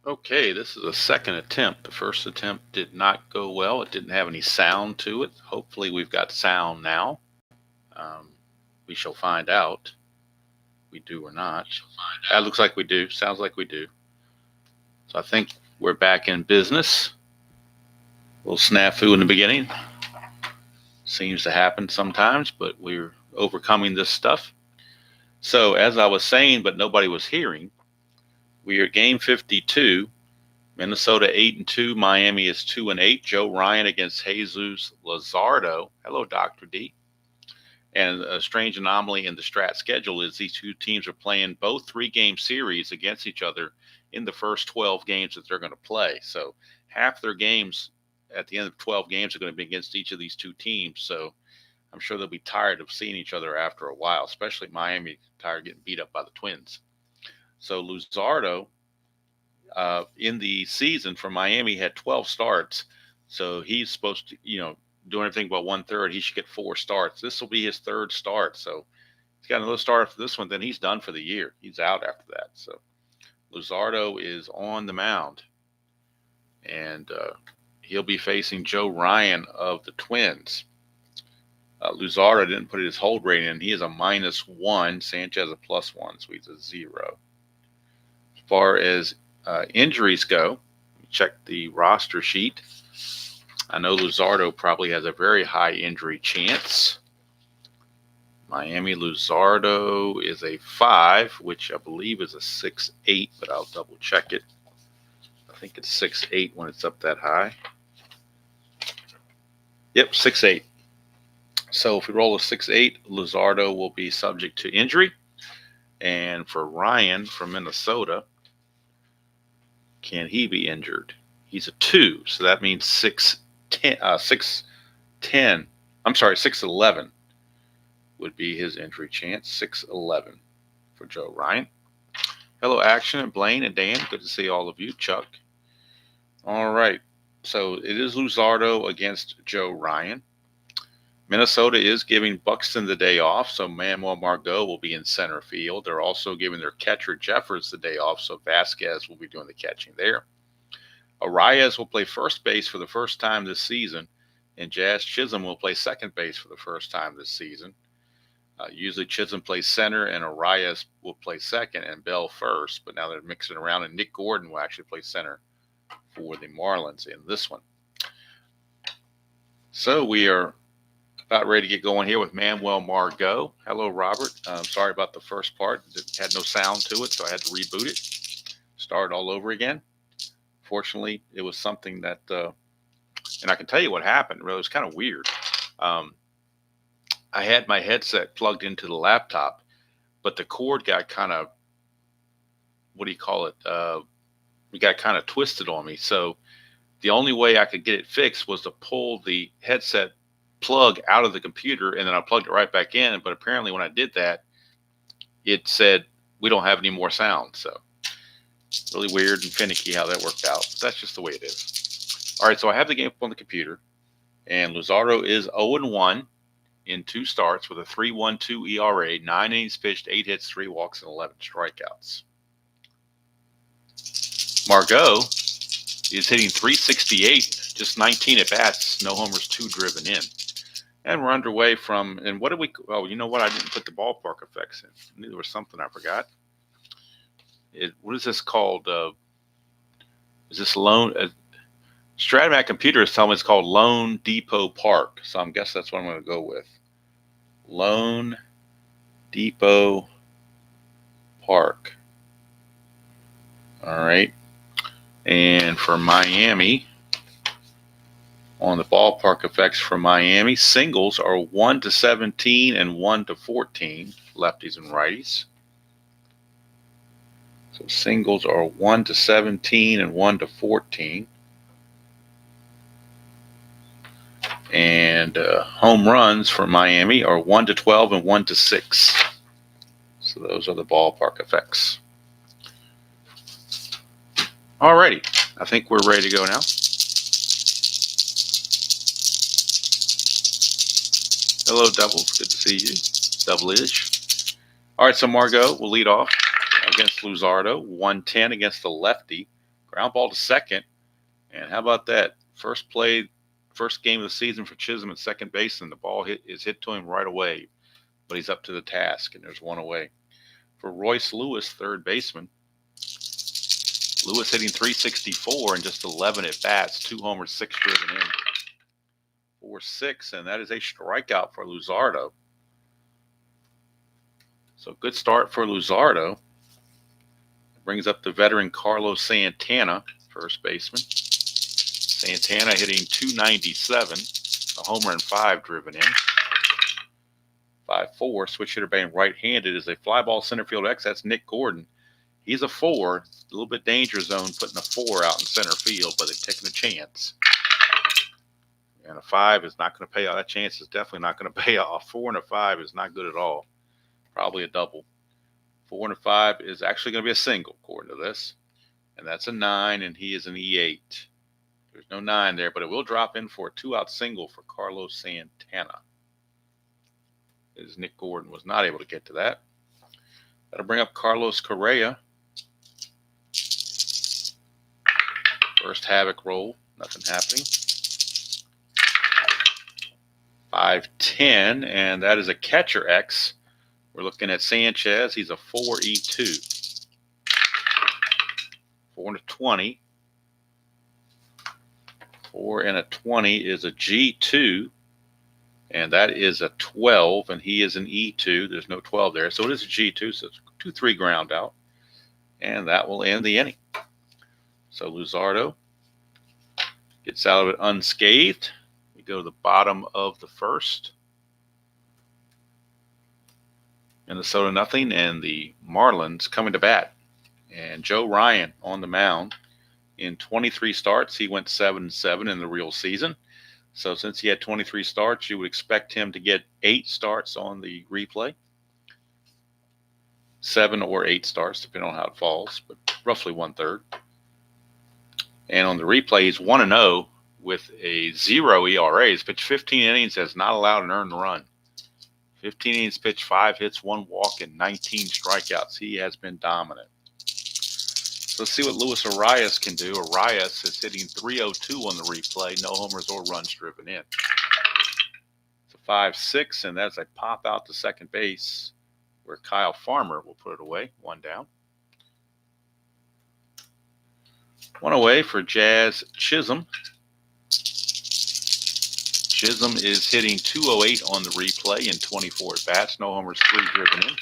Okay, this is a second attempt. The first attempt did not go well. It didn't have any sound to it. Hopefully, we've got sound now. Um, we shall find out. We do or not. That looks like we do. Sounds like we do. So I think we're back in business. A little snafu in the beginning. Seems to happen sometimes, but we're overcoming this stuff. So, as I was saying, but nobody was hearing, we are game 52. Minnesota 8-2. Miami is 2-8. Joe Ryan against Jesus Luzardo. Hello, Dr. D. And a strange anomaly in the strat schedule is these two teams are playing both 3-game series against each other in the first 12 games that they're going to play. So half their games at the end of 12 games are going to be against each of these two teams. So I'm sure they'll be tired of seeing each other after a while, especially Miami, tired of getting beat up by the Twins. So Luzardo, in the season for Miami, had 12 starts. So he's supposed to, do anything but 1/3. He should get 4 starts. This will be his 3rd start. So he's got another start for this one. Then he's done for the year. He's out after that. So Luzardo is on the mound. And he'll be facing Joe Ryan of the Twins. Luzardo didn't put his hold rating in. He is a -1. Sanchez a +1. So he's a 0. As far as injuries go, check the roster sheet. I know Luzardo probably has a very high injury chance. Miami Luzardo is a 5, which I believe is a 6'8", but I'll double check it. I think it's 6'8" when it's up that high. Yep, 6'8". So if we roll a 6'8", Luzardo will be subject to injury. And for Ryan from Minnesota, can he be injured? He's a 2, so that means 6'10". I'm sorry, 6'11" would be his injury chance. 6'11" for Joe Ryan. Hello, Action and Blaine and Dan. Good to see all of you. Chuck. All right. So it is Luzardo against Joe Ryan. Minnesota is giving Buxton the day off, so Manuel Margot will be in center field. They're also giving their catcher Jeffers the day off, so Vasquez will be doing the catching there. Arias will play first base for the first time this season, and Jazz Chisholm will play second base for the first time this season. Usually Chisholm plays center, and Arias will play second, and Bell first, but now they're mixing around, and Nick Gordon will actually play center for the Marlins in this one. So we are about ready to get going here with Manuel Margot. Hello, Robert. Sorry about the first part. It had no sound to it, so I had to reboot it, start all over again. Fortunately, it was something that, and I can tell you what happened. Really, it was kind of weird. I had my headset plugged into the laptop, but the cord got kind of, what do you call it? It got kind of twisted on me. So the only way I could get it fixed was to pull the headset plug out of the computer, and then I plugged it right back in. But apparently when I did that, it said, we don't have any more sound. So really weird and finicky how that worked out. But that's just the way it is. All right, so I have the game up on the computer, and Luzardo is 0-1 in 2 starts with a 3.12 ERA, 9 innings pitched, 8 hits, 3 walks, and 11 strikeouts. Margot is hitting .368, just 19 at bats, no homers, 2 driven in. And we're underway from, and what did we, oh, you know what? I didn't put the ballpark effects in. I knew there was something I forgot. What is this called? Is this Lone? Stratomat Computer is telling me it's called Lone Depot Park. So I guess that's what I'm going to go with. Lone Depot Park. All right. And for Miami, on the ballpark effects for Miami, singles are 1-17 and 1-14, lefties and righties. So singles are 1-17 and 1-14. And home runs for Miami are 1-12 and 1-6. So those are the ballpark effects. Alrighty, I think we're ready to go now. Hello, Doubles. Good to see you. Double-ish. All right, so Margot will lead off against Luzardo. 110 against the lefty. Ground ball to second. And how about that? First game of the season for Chisholm at second base, and the ball is hit to him right away. But he's up to the task, and there's one away. For Royce Lewis, third baseman. Lewis hitting .364 and just 11 at bats, 2 homers, 6 driven in. 4-6, and that is a strikeout for Luzardo. So good start for Luzardo. Brings up the veteran Carlos Santana, first baseman. Santana hitting .297, a homer and 5 driven in. 5-4, switch hitter batting right-handed is a fly ball center field X. That's Nick Gordon. He's a 4, a little bit danger zone, putting a 4 out in center field, but they're taking a chance. And a 5 is not going to pay off. That chance is definitely not going to pay off. 4 and a 5 is not good at all. Probably a double. 4 and a 5 is actually going to be a single, according to this. And that's a 9, and he is an E8. There's no 9 there, but it will drop in for a 2-out single for Carlos Santana. As Nick Gordon was not able to get to that. That'll bring up Carlos Correa. First havoc roll, nothing happening. 5-10, and that is a catcher X. We're looking at Sanchez. He's a 4E2. 4 and a 20. 4 and a 20 is a G2. And that is a 12, and he is an E2. There's no 12 there, so it is a G2, so it's 2-3 ground out. And that will end the inning. So Luzardo gets out of it unscathed. We go to the bottom of the first. Minnesota nothing, and the Marlins coming to bat. And Joe Ryan on the mound. In 23 starts, he went 7-7 in the real season. So since he had 23 starts, you would expect him to get 8 starts on the replay. 7 or 8 starts, depending on how it falls, but roughly 1/3. And on the replay, he's 1-0 with a 0 ERA. He's pitched 15 innings, has not allowed an earned run. 15 innings pitched, 5 hits, 1 walk, and 19 strikeouts. He has been dominant. So let's see what Luis Arias can do. Arias is hitting .302 on the replay. No homers or runs driven in. It's a 5-6, and that's a pop out to second base where Kyle Farmer will put it away. 1 down. 1 away for Jazz Chisholm. Chisholm is hitting .208 on the replay in 24 at bats. No homers, 3 driven in.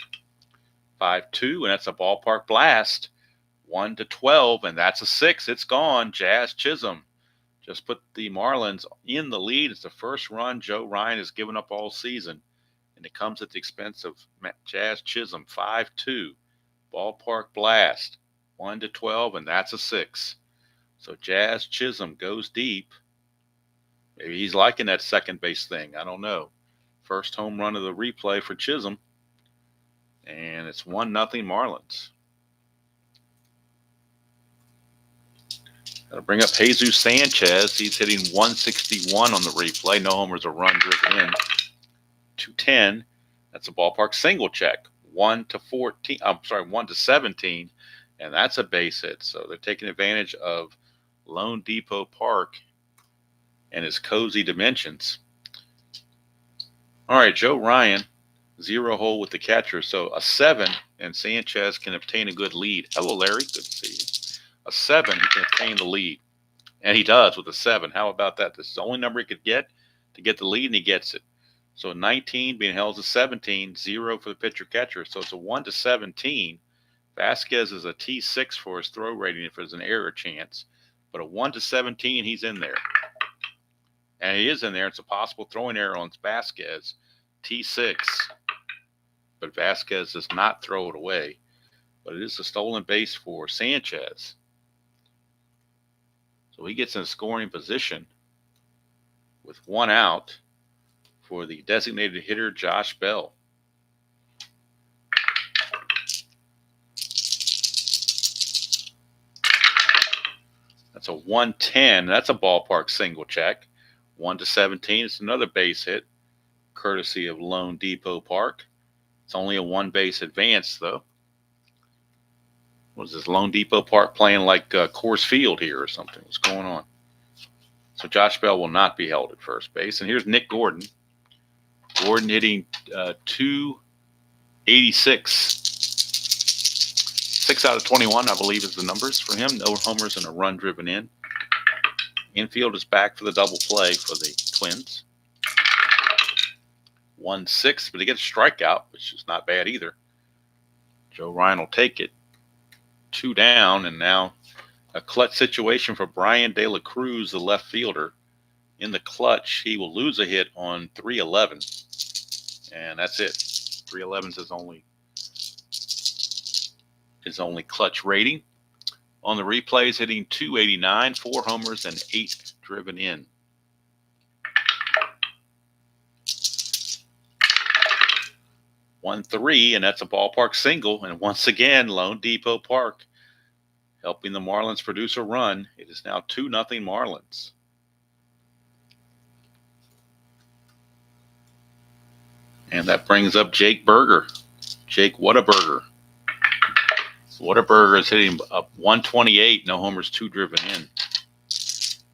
5-2, and that's a ballpark blast. 1-12, and that's a 6. It's gone. Jazz Chisholm just put the Marlins in the lead. It's the first run Joe Ryan has given up all season, and it comes at the expense of Jazz Chisholm. 5-2, ballpark blast. 1-12, and that's a 6. So Jazz Chisholm goes deep. Maybe he's liking that second base thing. I don't know. First home run of the replay for Chisholm, and it's 1-0 Marlins. That'll bring up Jesus Sanchez. He's hitting .161 on the replay. No homers or run driven in. 210. That's a ballpark single check. 1-14. I'm sorry, 1-17, and that's a base hit. So they're taking advantage of Lone Depot Park and its cozy dimensions. All right, Joe Ryan, 0 hole with the catcher. So a 7, and Sanchez can obtain a good lead. Hello, Larry. Good to see you. A 7, he can obtain the lead. And he does with a 7. How about that? This is the only number he could get to get the lead, and he gets it. So 19 being held as a 17, 0 for the pitcher-catcher. So it's a 1-17. Vasquez is a T6 for his throw rating if there's an error chance. But a 1-17, he's in there. And he is in there. It's a possible throwing error on Vasquez. T6. But Vasquez does not throw it away. But it is a stolen base for Sanchez. So he gets in a scoring position with 1 out for the designated hitter, Josh Bell. That's a 110. That's a ballpark single check. 1-17. It's another base hit, courtesy of Lone Depot Park. It's only a 1 base advance, though. What is this, Lone Depot Park playing like Coors Field here or something? What's going on? So Josh Bell will not be held at first base. And here's Nick Gordon. Gordon hitting 286. 6 out of 21, I believe, is the numbers for him. No homers and a run driven in. Infield is back for the double play for the Twins. 1-6, but he gets a strikeout, which is not bad either. Joe Ryan will take it. 2 down, and now a clutch situation for Brian De La Cruz, the left fielder. In the clutch, he will lose a hit on 311, and that's it. 311 is his only clutch rating. On the replays, hitting 289, 4 homers, and 8 driven in. One 3, and that's a ballpark single. And once again, Lone Depot Park helping the Marlins produce a run. It is now 2-0 Marlins. And that brings up Jake Berger. Jake Whataburger. Whataburger is hitting up 128, no homers, 2 driven in.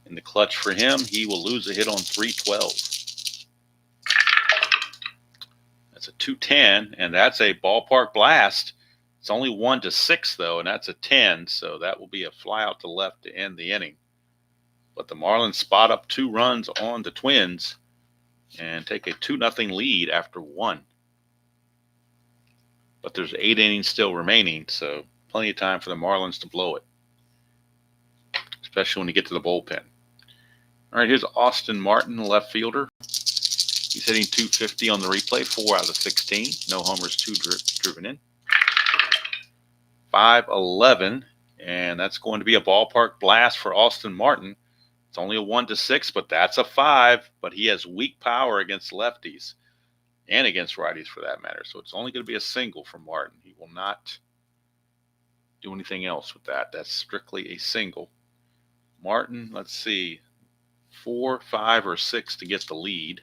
In the clutch for him, he will lose a hit on 312. That's a 210, and that's a ballpark blast. It's only 1-6 though, and that's a 10, so that will be a fly out to left to end the inning. But the Marlins spot up 2 runs on the Twins and take a 2-0 lead after 1. But there's 8 innings still remaining, so plenty of time for the Marlins to blow it, especially when you get to the bullpen. All right, here's Austin Martin, left fielder. He's hitting 250 on the replay, 4 out of 16. No homers, 2 driven in. 5-11, and that's going to be a ballpark blast for Austin Martin. It's only a 1-6, but that's a 5. But he has weak power against lefties and against righties for that matter. So it's only going to be a single for Martin. He will not do anything else with that. That's strictly a single. Martin, let's see, 4, 5, or 6 to get the lead.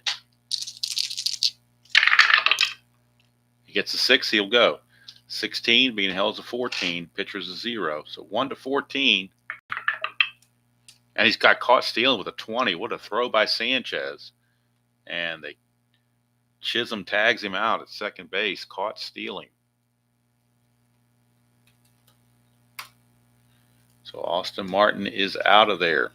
He gets a 6, he'll go. 16 being held to 14, pitcher's a 0. So 1-14. And he's got caught stealing with a 20. What a throw by Sanchez. And Chisholm tags him out at second base, caught stealing. So Austin Martin is out of there.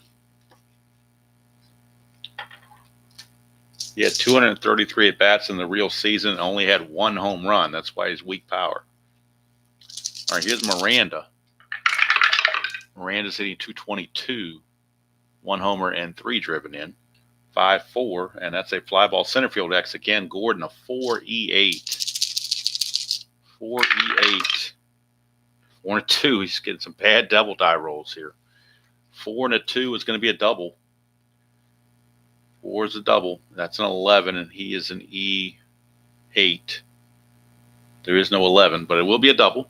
He had 233 at-bats in the real season and only had 1 home run. That's why he's weak power. All right, here's Miranda. Miranda's hitting 222, 1 homer and 3 driven in. 5-4, and that's a fly ball center field X. Again, Gordon, a 4-E-8. 4-E-8. 4-2. He's getting some bad double die rolls here. 4-2 is going to be a double. 4 is a double. That's an 11, and he is an E8. There is no 11, but it will be a double.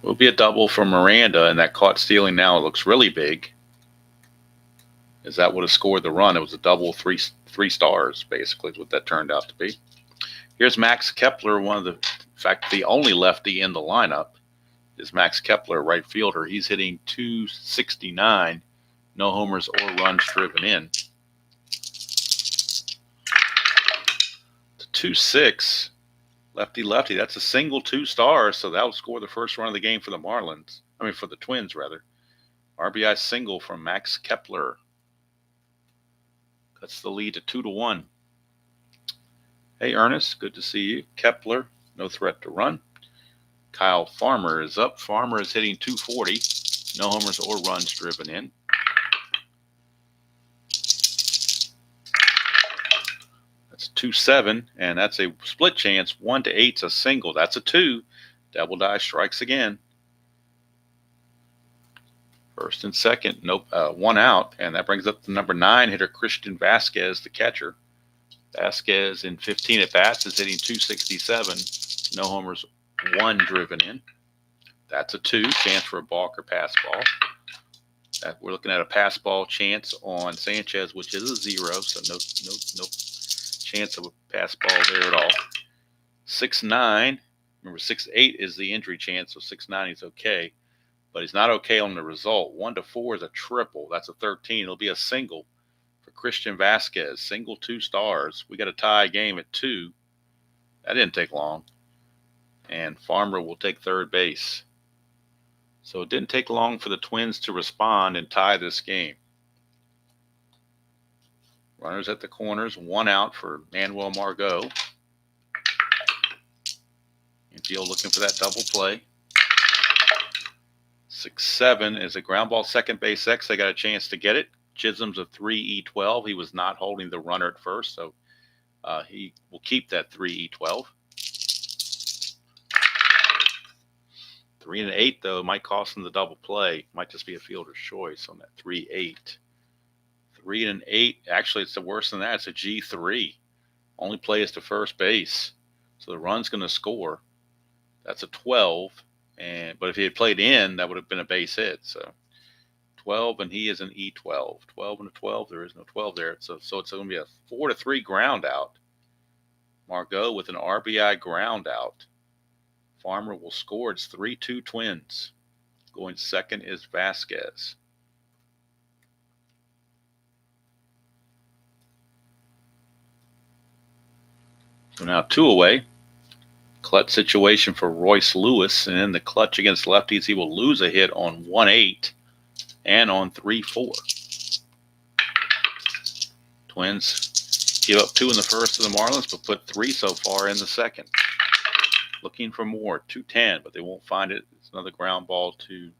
It will be a double for Miranda, and that caught stealing now. It looks really big. As that would have scored the run. It was a double, three stars, basically, is what that turned out to be. Here's Max Kepler, in fact, the only lefty in the lineup is Max Kepler, right fielder. He's hitting 269, no homers or runs driven in. 2-6, lefty. That's a single 2 stars, so that'll score the first run of the game for the Marlins. I mean, for the Twins, rather. RBI single from Max Kepler. Cuts the lead to 2-1. Hey, Ernest, good to see you. Kepler, no threat to run. Kyle Farmer is up. Farmer is hitting 240. No homers or runs driven in. That's 2-7, and that's a split chance. 1-8's a single. That's a 2. Double die strikes again. First and second, nope, 1 out, and that brings up the number 9 hitter, Christian Vasquez, the catcher. Vasquez in 15 at-bats is hitting 267, no homers, 1 driven in. That's a 2, chance for a balk or pass ball. We're looking at a pass ball chance on Sanchez, which is a 0, so no chance of a pass ball there at all. 6-9, Remember, 6-8 is the injury chance, so 6-9 is okay. But he's not okay on the result. 1-4 is a triple. That's a 13. It'll be a single for Christian Vasquez. Single 2 stars. We got a tie game at 2. That didn't take long. And Farmer will take third base. So it didn't take long for the Twins to respond and tie this game. Runners at the corners, 1 out for Manuel Margot. Infield looking for that double play. 6-7 is a ground ball, second base X. They got a chance to get it. Chisholm's a 3-E-12. He was not holding the runner at first, so he will keep that 3-E-12. 3-8, though, might cost him the double play. Might just be a fielder's choice on that 3-8. 3-8, actually, it's the worse than that. It's a G3. Only play is to first base. So the run's going to score. That's a 12. But if he had played in, that would have been a base hit. So 12, and he is an E12. 12 and a 12. There is no 12 there. So it's going to be a 4-3 ground out. Margot with an RBI ground out. Farmer will score. It's 3-2 Twins. Going second is Vasquez. So now 2 away. Clutch situation for Royce Lewis. And in the clutch against lefties, he will lose a hit on 1-8 and on 3-4. Twins give up 2 in the first to the Marlins, but put 3 so far in the second. Looking for more. 2-10, but they won't find it. It's another ground ball to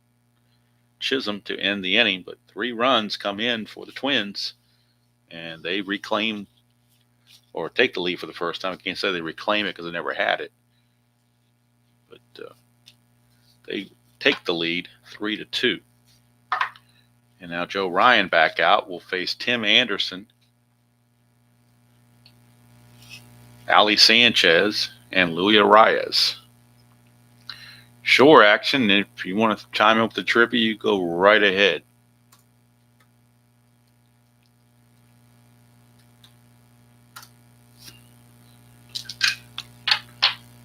Chisholm to end the inning. But 3 runs come in for the Twins, and they reclaim or take the lead for the first time. I can't say they reclaim it because they never had it. But they take the lead 3-2. And now Joe Ryan back out will face Tim Anderson, Ali Sanchez, and Luis Arias. Shore action. If you want to chime in with the trivia, you go right ahead.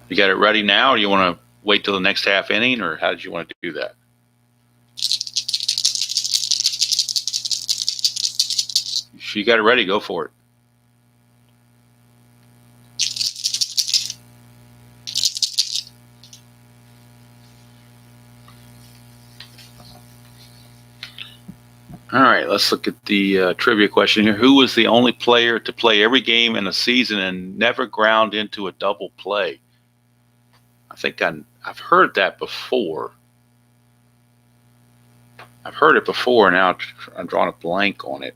You got it ready now, or you want to wait till the next half inning, or how did you want to do that? If you got it ready, go for it. All right, let's look at the trivia question here. Who was the only player to play every game in a season and never ground into a double play? I think I've heard that before. I've heard it before. Now I'm drawing a blank on it.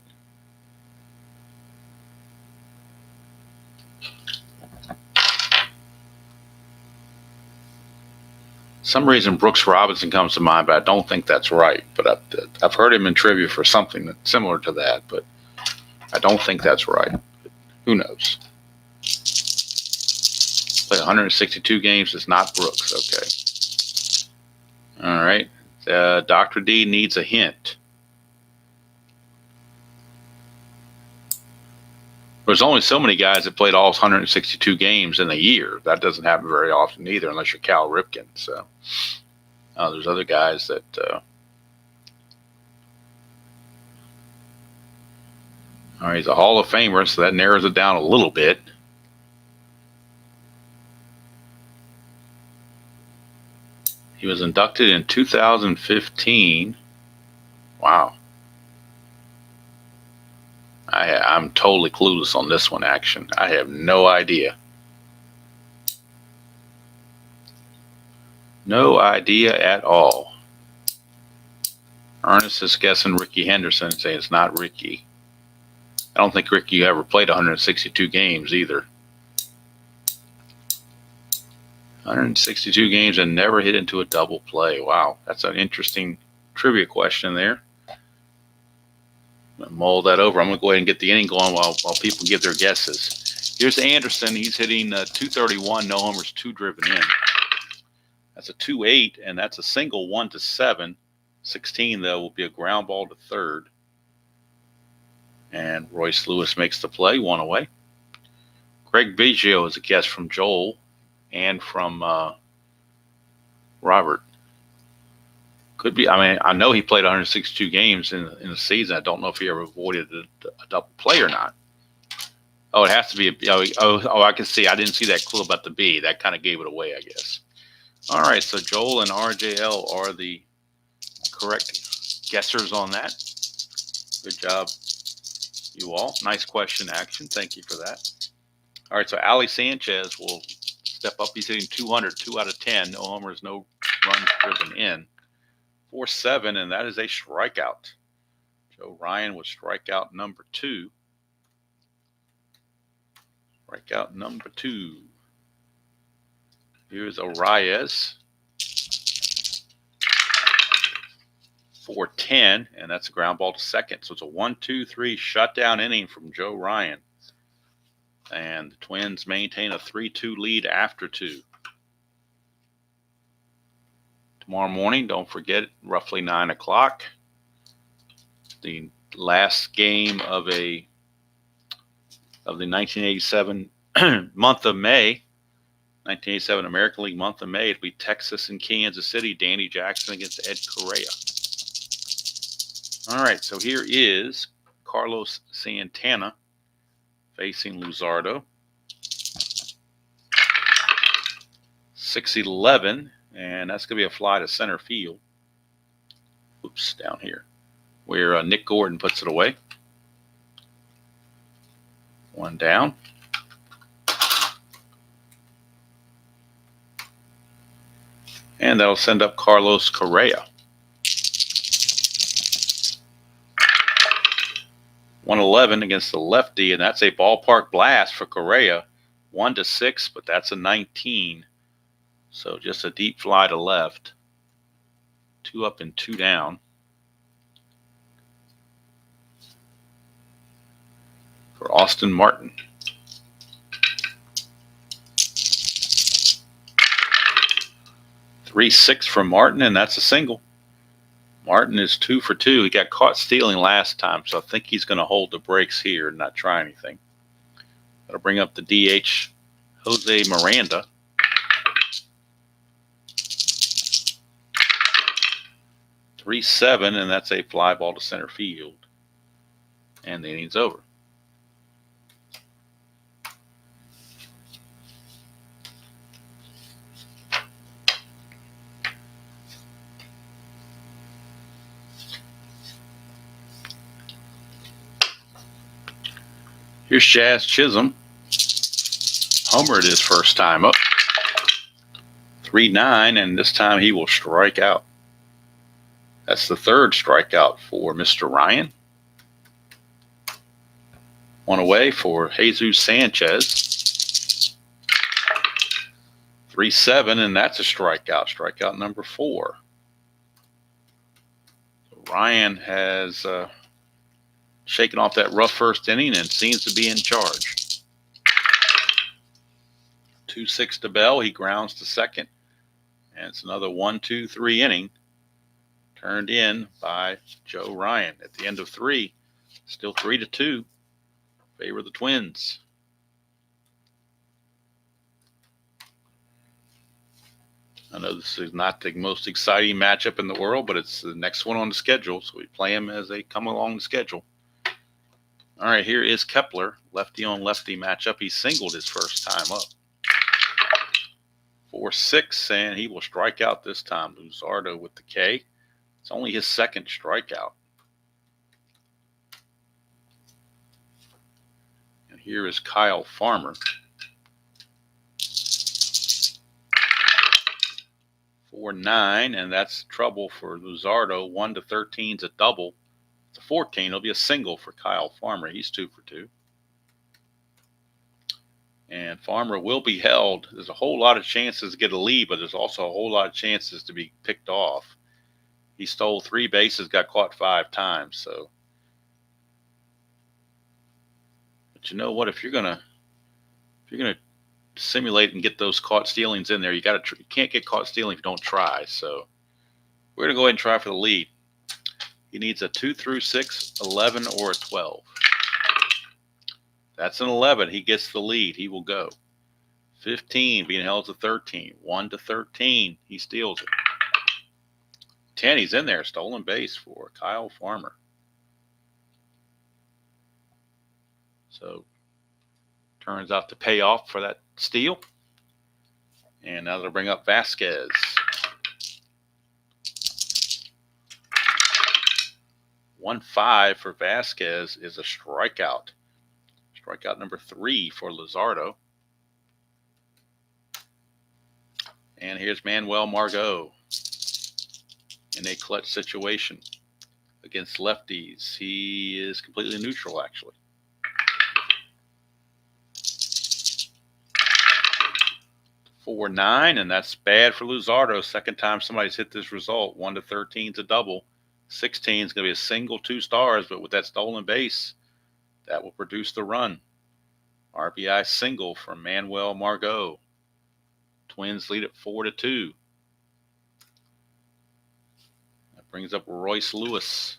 Some reason Brooks Robinson comes to mind, but I don't think that's right. But I've heard him in trivia for something that's similar to that, but I don't think that's right. But who knows? Played 162 games. It's not Brooks. Okay. All right. Dr. D needs a hint. There's only so many guys that played all 162 games in a year. That doesn't happen very often either, unless you're Cal Ripken. So there's other guys that all right, he's a Hall of Famer, so that narrows it down a little bit. He was inducted in 2015. Wow. I'm totally clueless on this one, action. I have no idea. No idea at all. Ernest is guessing Ricky Henderson and saying it's not Ricky. I don't think Ricky ever played 162 games either. 162 games and never hit into a double play. Wow, that's an interesting trivia question there. I'm going to mull that over. I'm going to go ahead and get the inning going while people give their guesses. Here's Anderson. He's hitting 231, no homers, 2 driven in. That's a 2-8, and that's a single 1-7. 16, though, will be a ground ball to third. And Royce Lewis makes the play, 1 away. Greg Biggio is a guest from Joel and from Robert. Could be. I mean, I know he played 162 games in the season. I don't know if he ever avoided a double play or not. Oh, it has to be. I can see. I didn't see that clue about the B. That kind of gave it away, I guess. All right, so Joel and RJL are the correct guessers on that. Good job, you all. Nice question, action. Thank you for that. All right, so Ali Sanchez will step up. He's hitting 200, 2 out of 10. No homers, no runs driven in. 4-7, and that is a strikeout. Joe Ryan was strikeout number 2. Strikeout number 2. Here's Arias. 4-10, and that's a ground ball to second. So it's a 1-2-3 shutdown inning from Joe Ryan. And the Twins maintain a 3-2 lead after 2. Tomorrow morning, don't forget, roughly 9 o'clock, the last game of the 1987 month of May, 1987 American League month of May. It'll be Texas and Kansas City. Danny Jackson against Ed Correa. All right, so here is Carlos Santana facing Luzardo. 6-11, and that's going to be a fly to center field. Oops, down here, where Nick Gordon puts it away. 1 down. And that'll send up Carlos Correa. 1-11 against the lefty, and that's a ballpark blast for Correa. 1-6, but that's a 19. So just a deep fly to left. 2 up and 2 down. For Austin Martin. 3-6 for Martin, and that's a single. Martin is 2 for 2. He got caught stealing last time, so I think he's going to hold the brakes here and not try anything. That'll bring up the DH, Jose Miranda. 3-7, and that's a fly ball to center field. And the inning's over. Here's Jazz Chisholm. Homered his first time up. 3-9, and this time he will strike out. That's the 3rd strikeout for Mr. Ryan. 1 away for Jesus Sanchez. 3-7, and that's a strikeout. Strikeout number 4. So Ryan has shaken off that rough first inning and seems to be in charge. 2-6 to Bell. He grounds to second. And it's another 1-2-3 inning. Turned in by Joe Ryan. At the end of 3, still 3-2. Favor the Twins. I know this is not the most exciting matchup in the world, but it's the next one on the schedule, so we play them as they come along the schedule. All right, here is Kepler, lefty on lefty matchup. He singled his first time up. 4-6, and he will strike out this time. Luzardo with the K. It's only his 2nd strikeout. And here is Kyle Farmer. 4-9, and that's trouble for Luzardo. 1-13 is a double. It's a 14. It'll be a single for Kyle Farmer. He's 2 for 2. And Farmer will be held. There's a whole lot of chances to get a lead, but there's also a whole lot of chances to be picked off. He stole 3 bases, got caught 5 times. So, but you know what? If you're gonna simulate and get those caught stealings in there, you can't get caught stealing if you don't try. So, we're gonna go ahead and try for the lead. He needs a 2 through 6, 11, or a 12. That's an 11. He gets the lead. He will go. 15 being held to 13. 1 to 13. He steals it. 10, he's in there. Stolen base for Kyle Farmer. So turns out to pay off for that steal. And now they'll bring up Vasquez. 1-5 for Vasquez is a strikeout. Strikeout number 3 for Luzardo. And here's Manuel Margot in a clutch situation against lefties. He is completely neutral, actually. 4-9, and that's bad for Luzardo. Second time somebody's hit this result. 1 to 13 is a double. 16 is going to be a single, 2 stars, but with that stolen base, that will produce the run. RBI single from Manuel Margot. Twins lead at 4-2. That brings up Royce Lewis.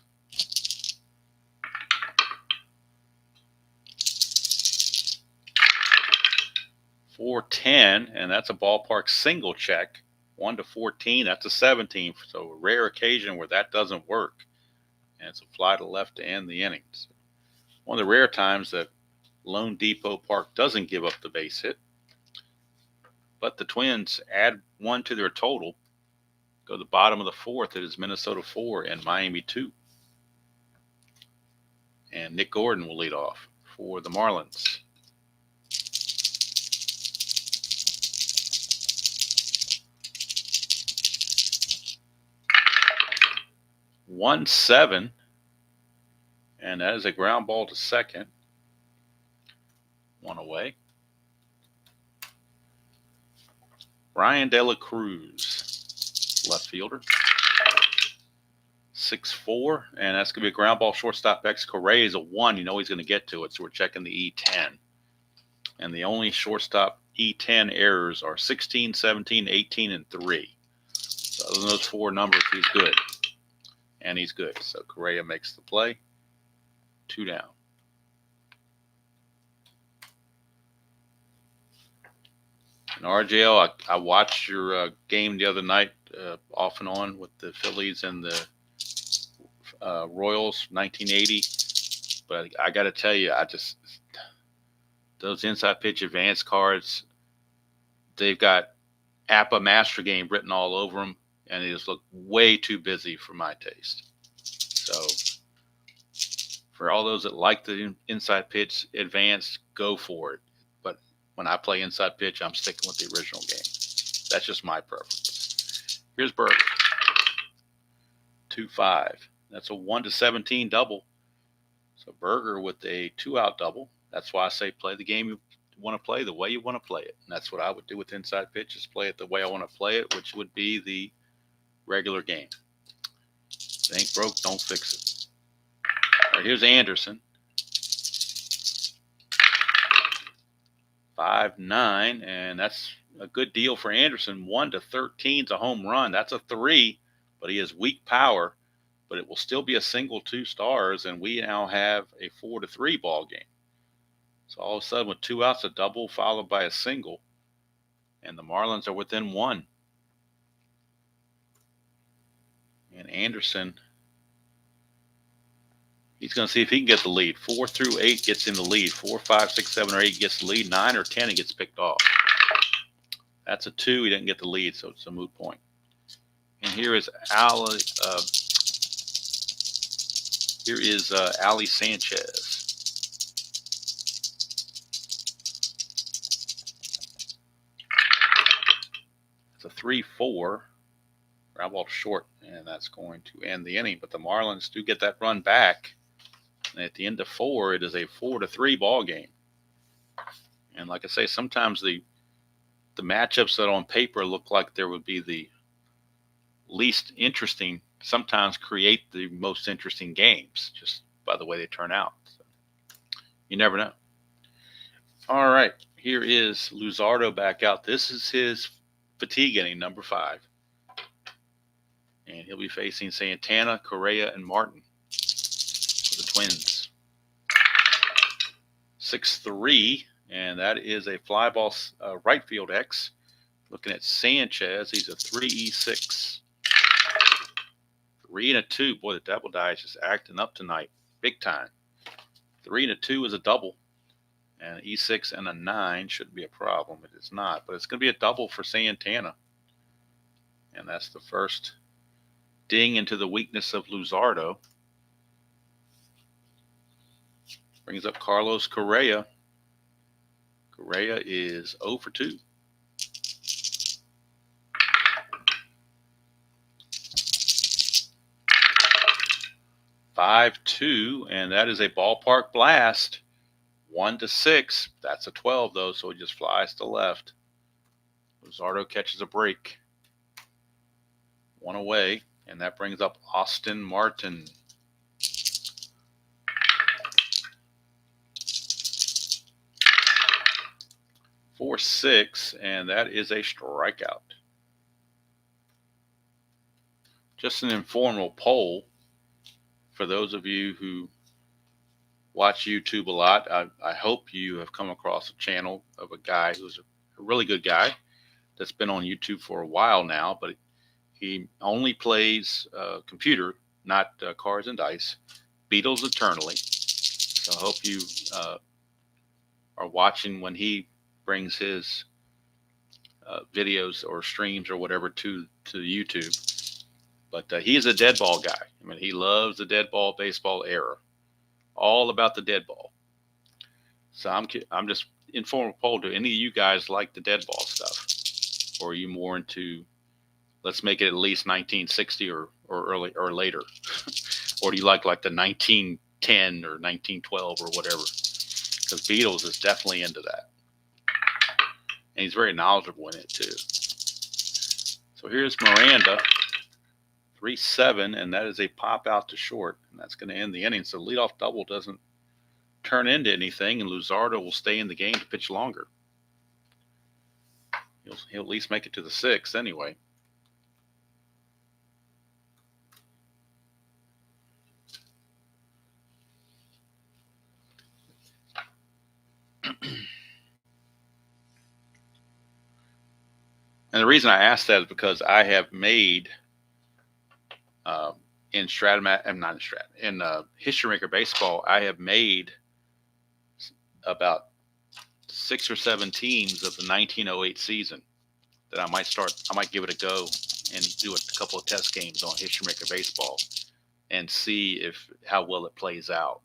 4-10, and that's a ballpark single check. 1 to 14, that's a 17. So a rare occasion where that doesn't work. And it's a fly to left to end the innings. One of the rare times that Lone Depot Park doesn't give up the base hit. But the Twins add 1 to their total. Go to the bottom of the 4th. It is Minnesota 4 and Miami 2. And Nick Gordon will lead off for the Marlins. One 7, and that is a ground ball to second. 1 away. Ryan De La Cruz, left fielder. 6-4, and that's going to be a ground ball shortstop. X Correa is a 1. You know he's going to get to it, so we're checking the E10. And the only shortstop E10 errors are 16, 17, 18, and 3. So other than those 4 numbers, he's good. And he's good. So Correa makes the play. 2 down. And RJL, I watched your game the other night off and on with the Phillies and the Royals, 1980. But I got to tell you, those inside pitch advance cards, they've got APA Master Game written all over them, and they just look way too busy for my taste. So for all those that like the inside pitch advanced, go for it. But when I play inside pitch, I'm sticking with the original game. That's just my preference. Here's Berger. 2-5. That's a 1 to 17 double. So Berger with a 2-out double. That's why I say play the game you want to play the way you want to play it. And that's what I would do with inside pitch, is play it the way I want to play it, which would be the regular game. If it ain't broke, don't fix it. All right, here's Anderson. 5-9, and that's a good deal for Anderson. 1 to 13 is a home run. That's a 3, but he has weak power. But it will still be a single, 2 stars, and we now have a 4-3 ball game. So all of a sudden, with 2 outs, a double followed by a single, and the Marlins are within 1. And Anderson, he's going to see if he can get the lead. 4 through 8 gets in the lead. 4, 5, 6, 7, or 8 gets the lead. 9 or 10, he gets picked off. That's a 2. He didn't get the lead, so it's a moot point. And here is Ali Sanchez. It's a 3-4. Ground ball short, and that's going to end the inning. But the Marlins do get that run back. And at the end of 4, it is a 4-3 ball game. And like I say, sometimes the matchups that on paper look like there would be the least interesting sometimes create the most interesting games just by the way they turn out. So you never know. All right, here is Luzardo back out. This is his fatigue inning, number 5. And he'll be facing Santana, Correa, and Martin for the Twins. 6-3, And that is a fly ball right field X. Looking at Sanchez, he's a 3E6. 3 and a 2. Boy, the double die is just acting up tonight. Big time. 3 and a 2 is a double. And E6 and a 9 shouldn't be a problem. It is not. But it's going to be a double for Santana. And that's the first ding into the weakness of Luzardo. Brings up Carlos Correa. Correa is 0 for 2. (5-2), and that is a ballpark blast. 1-6. That's a 12 though, so it just flies to left. Luzardo catches a break. 1 away, and that brings up Austin Martin. For 6, and that is a strikeout. Just an informal poll for those of you who watch YouTube a lot. I hope you have come across a channel of a guy who's a really good guy that's been on YouTube for a while now, but he only plays computer, not cards and dice. Beatles Eternally. So I hope you are watching when he brings his videos or streams or whatever to YouTube. But he is a dead ball guy. I mean, he loves the dead ball baseball era. All about the dead ball. So I'm just informal poll. Do any of you guys like the dead ball stuff? Or are you more into, let's make it at least 1960 or early or later? Or do you like the 1910 or 1912 or whatever? Because Beatles is definitely into that. And he's very knowledgeable in it too. So here's Miranda, 3-7, and that is a pop out to short, and that's going to end the inning. So leadoff double doesn't turn into anything, and Luzardo will stay in the game to pitch longer. He'll at least make it to the 6th anyway. And the reason I asked that is because I have made in History Maker Baseball, I have made about 6 or 7 teams of the 1908 season that I might give it a go and do a couple of test games on History Maker Baseball and see how well it plays out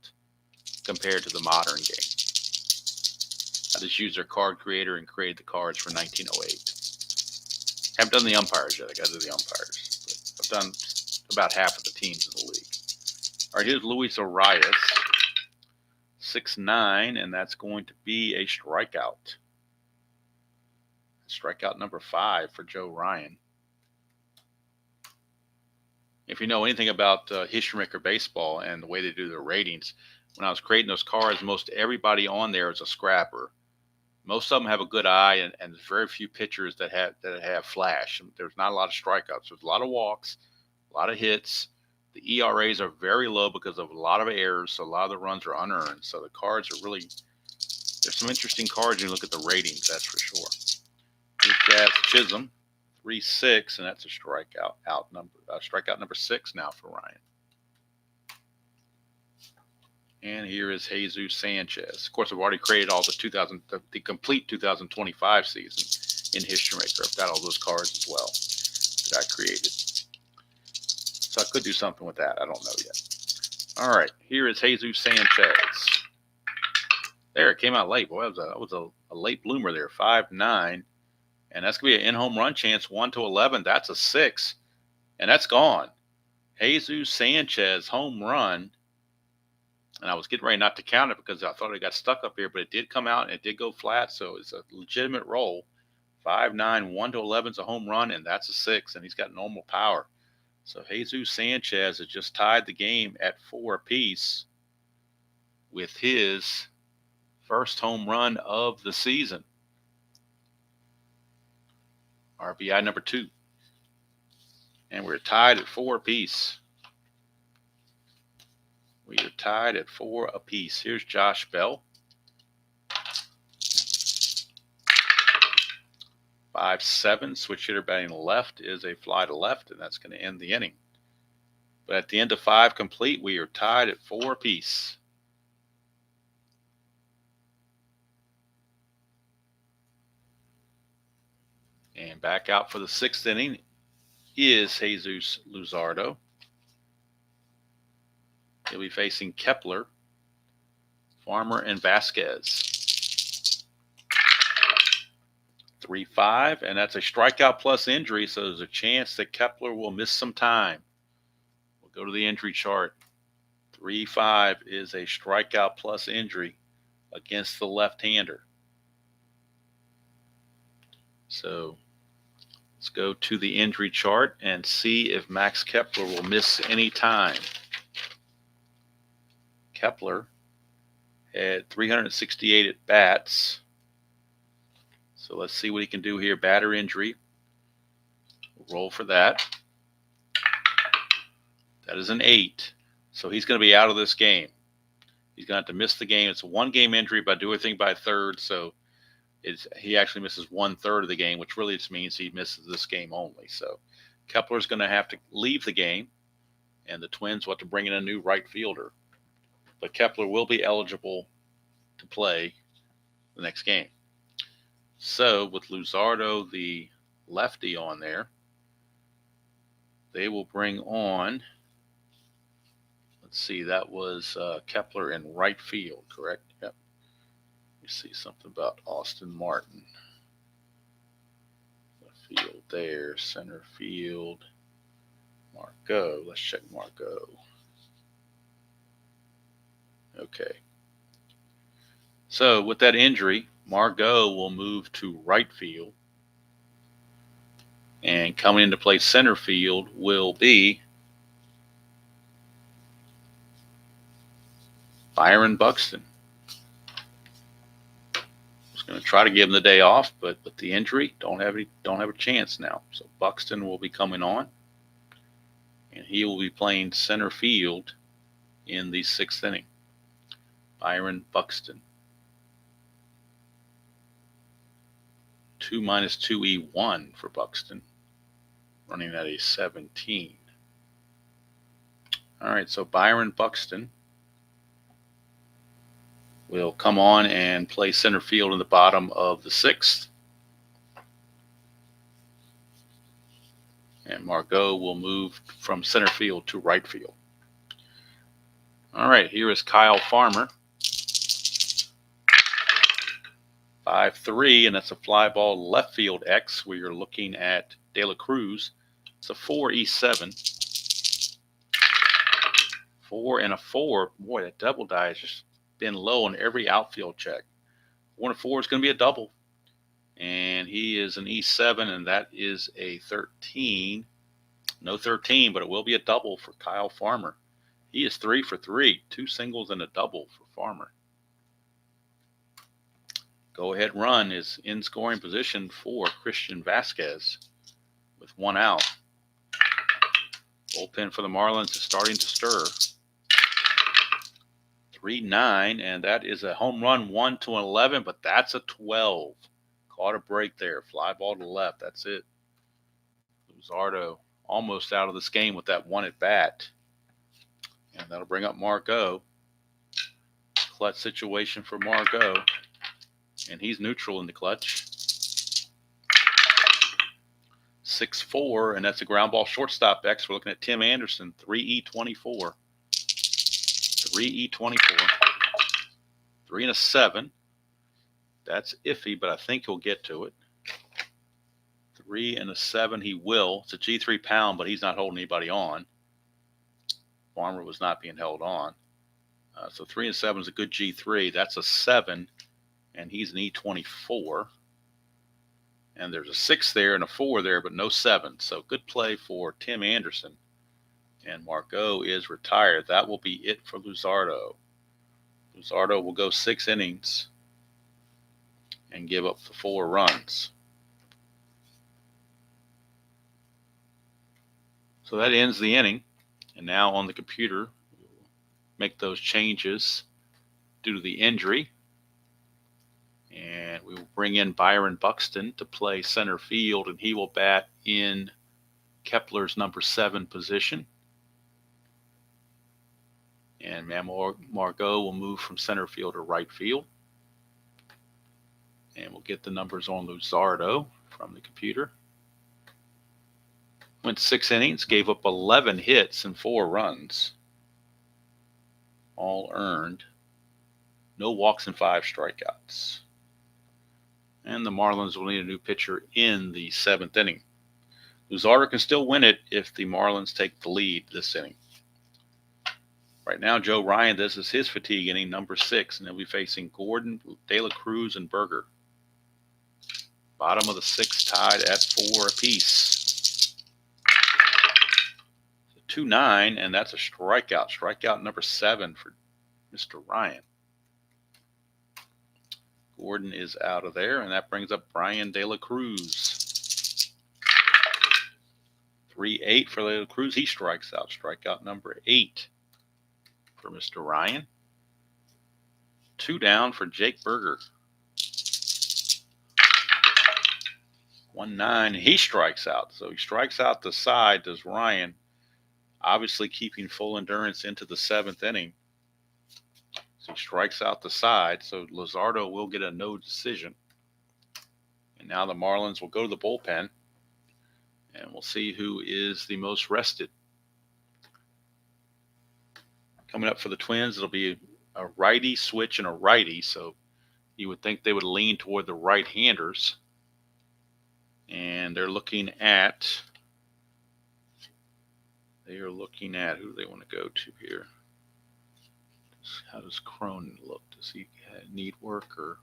compared to the modern game. I just used their card creator and created the cards for 1908. Haven't done the umpires yet. I got to do the umpires. But I've done about half of the teams in the league. All right, here's Luis Arias, 6'9", and that's going to be a strikeout. Strikeout number 5 for Joe Ryan. If you know anything about History Maker Baseball and the way they do their ratings, when I was creating those cards, most everybody on there is a scrapper. Most of them have a good eye, and there's very few pitchers that have flash. There's not a lot of strikeouts. There's a lot of walks, a lot of hits. The ERAs are very low because of a lot of errors, so a lot of the runs are unearned. So the cards are really, there's some interesting cards when you look at the ratings, that's for sure. Here's Jazz Chisholm, 3-6, and that's a strikeout number 6 now for Ryan. And here is Jesus Sanchez. Of course, I've already created all the complete 2025 season in History Maker. I've got all those cards as well that I created. So I could do something with that. I don't know yet. All right, here is Jesus Sanchez. There, it came out late. Boy, that was a late bloomer there, 5-9. And that's going to be an in-home run chance, 1-11. That's a 6. And that's gone. Jesus Sanchez, home run. And I was getting ready not to count it because I thought it got stuck up here, but it did come out and it did go flat, so it's a legitimate roll. 5-9, 1-11 is a home run, and that's a 6, and he's got normal power. So Jesus Sanchez has just tied the game at 4 apiece with his first home run of the season. RBI number 2. And we're tied at 4 apiece. We are tied at 4 apiece. Here's Josh Bell. 5-7. Switch hitter batting left is a fly to left, and that's going to end the inning. But at the end of 5 complete, we are tied at 4 apiece. And back out for the 6th inning is Jesus Luzardo. He'll be facing Kepler, Farmer, and Vasquez. 3-5, and that's a strikeout plus injury, so there's a chance that Kepler will miss some time. We'll go to the injury chart. 3-5 is a strikeout plus injury against the left-hander. So let's go to the injury chart and see if Max Kepler will miss any time. Kepler had 368 at bats. So let's see what he can do here. Batter injury. We'll roll for that. That is an 8. So he's going to be out of this game. He's going to have to miss the game. It's a 1-game injury, but do everything by third. So he actually misses 1/3 of the game, which really just means he misses this game only. So Kepler's going to have to leave the game, and the Twins will have to bring in a new right fielder. But Kepler will be eligible to play the next game. So with Luzardo, the lefty, on there, they will bring on, let's see, that was Kepler in right field, correct? Yep. You see something about Austin Martin. The field there, center field. Margot, let's check Margot. Okay. So with that injury, Margot will move to right field. And coming into play center field will be Byron Buxton. Going to try to give him the day off, but with the injury, don't have a chance now. So Buxton will be coming on, and he will be playing center field in the 6th inning. Byron Buxton. 2 minus 2E1 for Buxton, running at a 17. All right, so Byron Buxton will come on and play center field in the bottom of the 6th. And Margot will move from center field to right field. All right, here is Kyle Farmer. 5-3, and that's a fly ball left field X. We are looking at De La Cruz. It's a 4E7. 4 and a 4. Boy, that double die has just been low on every outfield check. 1 and 4 is going to be a double. And he is an E7, and that is a 13. No 13, but it will be a double for Kyle Farmer. He is 3 for 3. 2 singles and a double for Farmer. Go-ahead run is in scoring position for Christian Vasquez with 1 out. Bullpen for the Marlins is starting to stir. 3-9, and that is a home run 1-11, but that's a 12. Caught a break there. Fly ball to left. That's it. Luzardo almost out of this game with that 1 at bat. And that'll bring up Margot. Clutch situation for Margot. And he's neutral in the clutch. 6-4, and that's a ground ball shortstop X. We're looking at Tim Anderson, 3E24. 3E24. 3 and a 7. That's iffy, but I think he'll get to it. 3 and a 7, he will. It's a G3 pound, but he's not holding anybody on. Farmer was not being held on. So 3 and 7 is a good G3. That's a 7, and he's an E24. And there's a 6 there and a 4 there, but no 7. So good play for Tim Anderson. And Margot is retired. That will be it for Luzardo. Luzardo will go 6 innings and give up the 4 runs. So that ends the inning. And now on the computer, we'll make those changes due to the injury. And we will bring in Byron Buxton to play center field, and he will bat in Kepler's number 7 position. And Margot will move from center field to right field. And we'll get the numbers on Luzardo from the computer. Went 6 innings, gave up 11 hits and 4 runs. All earned. No walks and 5 strikeouts. And the Marlins will need a new pitcher in the 7th inning. Luzardo can still win it if the Marlins take the lead this inning. Right now, Joe Ryan, this is his fatigue inning, number 6, and he'll be facing Gordon, De La Cruz, and Berger. Bottom of the 6th, tied at 4 apiece. 2-9, and that's a strikeout. Strikeout number 7 for Mr. Ryan. Gordon is out of there, and that brings up Brian De La Cruz. 3-8 for De La Cruz. He strikes out. Strikeout number 8 for Mr. Ryan. 2 down for Jake Berger. 1-9. He strikes out. So he strikes out the side, does Ryan. Obviously keeping full endurance into the 7th inning. So he strikes out the side. So Luzardo will get a no decision. And now the Marlins will go to the bullpen. And we'll see who is the most rested. Coming up for the Twins, it'll be a righty switch and a righty. So you would think they would lean toward the right-handers. And they're looking at, who do they want to go to here? How does Cronin look? Does he need work or?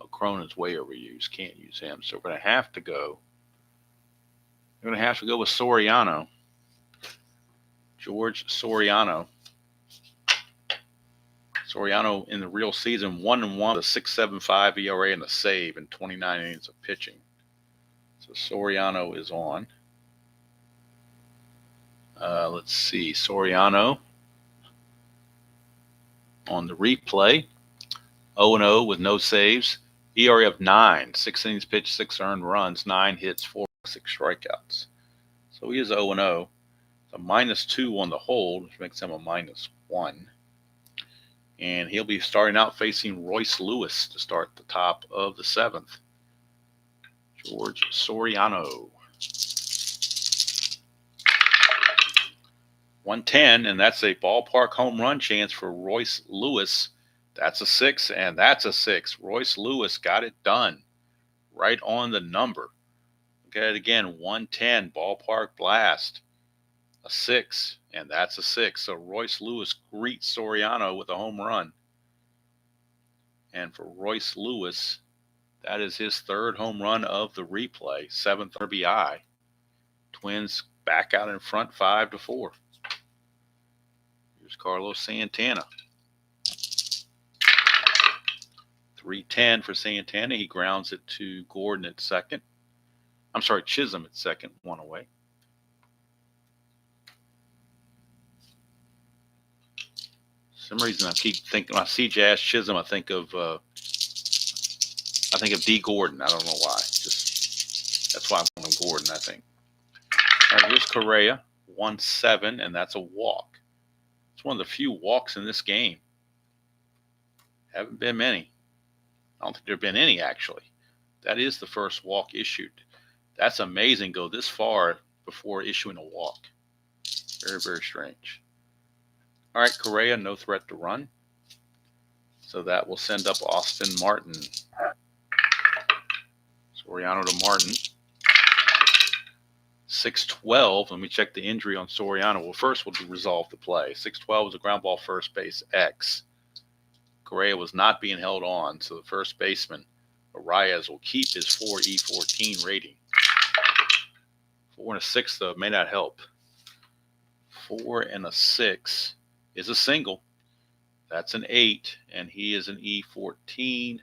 Oh, Cronin's way overused. Can't use him. So we're going to have to go. We're going to have to go with Soriano. George Soriano. Soriano in the real season, 1-1, a 6.75 ERA and a save in 29 innings of pitching. So Soriano is on. Let's see. Soriano on the replay. 0-0 with no saves. ERA of 9. 6 innings pitched, 6 earned runs, 9 hits, 6 strikeouts. So he is 0-0. It's a -2 on the hold, which makes him a -1. And he'll be starting out facing Royce Lewis to start the top of the 7th. George Soriano. 110, and that's a ballpark home run chance for Royce Lewis. That's a 6, and that's a 6. Royce Lewis got it done. Right on the number. Look at it again, 110, ballpark blast. A 6, and that's a 6. So Royce Lewis greets Soriano with a home run. And for Royce Lewis, that is his 3rd home run of the replay, 7th RBI. Twins back out in front 5-4. Here's Carlos Santana. 3-10 for Santana. He grounds it to Gordon at second. I'm sorry, Chisholm at second, 1 away. For some reason I keep thinking, when I see Jazz Chisholm, I think of D. Gordon. I don't know why. Just that's why I'm calling him Gordon, I think. All right, here's Correa, 1-7, and that's a walk. It's one of the few walks in this game. Haven't been many. I don't think there have been any, actually. That is the first walk issued. That's amazing, go this far before issuing a walk. Very, very strange. All right, Correa, no threat to run. So that will send up Austin Martin. Soriano to Martin. 6-12. Let me check the injury on Soriano. Well, first we'll resolve the play. 6-12 was a ground ball first base X. Correa was not being held on, so the first baseman, Arias, will keep his 4E14 rating. 4 and a 6, though, may not help. 4 and a 6 is a single. That's an 8, and he is an E14.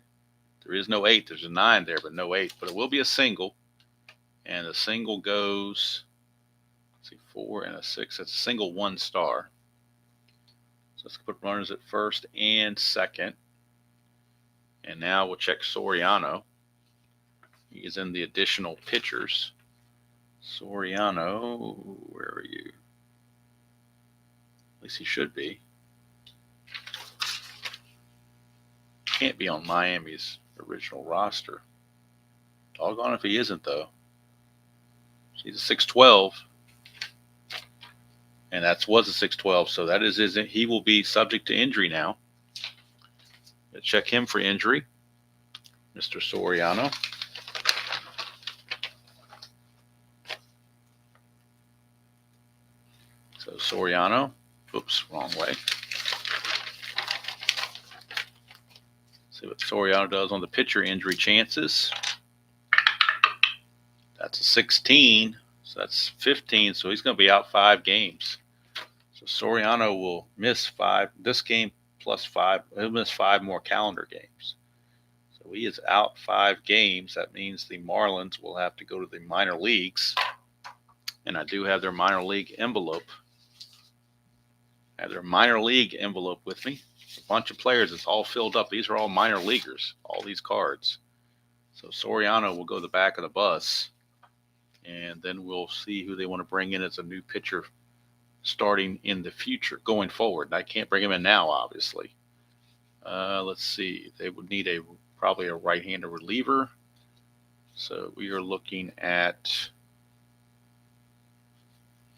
There is no 8. There's a 9 there, but no 8. But it will be a single, and the single goes, let's see, 4 and a 6. That's a single 1 star. So let's put runners at first and second. And now we'll check Soriano. He is in the additional pitchers. Soriano, where are you? At least he should be. Can't be on Miami's original roster. Doggone if he isn't, though. He's a 6'12", and that was a 6'12", so that is his. He will be subject to injury now. Let's check him for injury, Mr. Soriano. So Soriano, oops, wrong way. See what Soriano does on the pitcher injury chances. That's a 16, so that's 15, so he's going to be out 5 games. So Soriano will miss 5, this game plus 5, he'll miss 5 more calendar games. So he is out 5 games. That means the Marlins will have to go to the minor leagues. And I do have their minor league envelope. I have their minor league envelope with me. A bunch of players. It's all filled up. These are all minor leaguers, all these cards. So Soriano will go to the back of the bus. And then we'll see who they want to bring in as a new pitcher starting in the future, going forward. I can't bring him in now, obviously. Let's see. They would need probably a right-handed reliever. So we are looking at,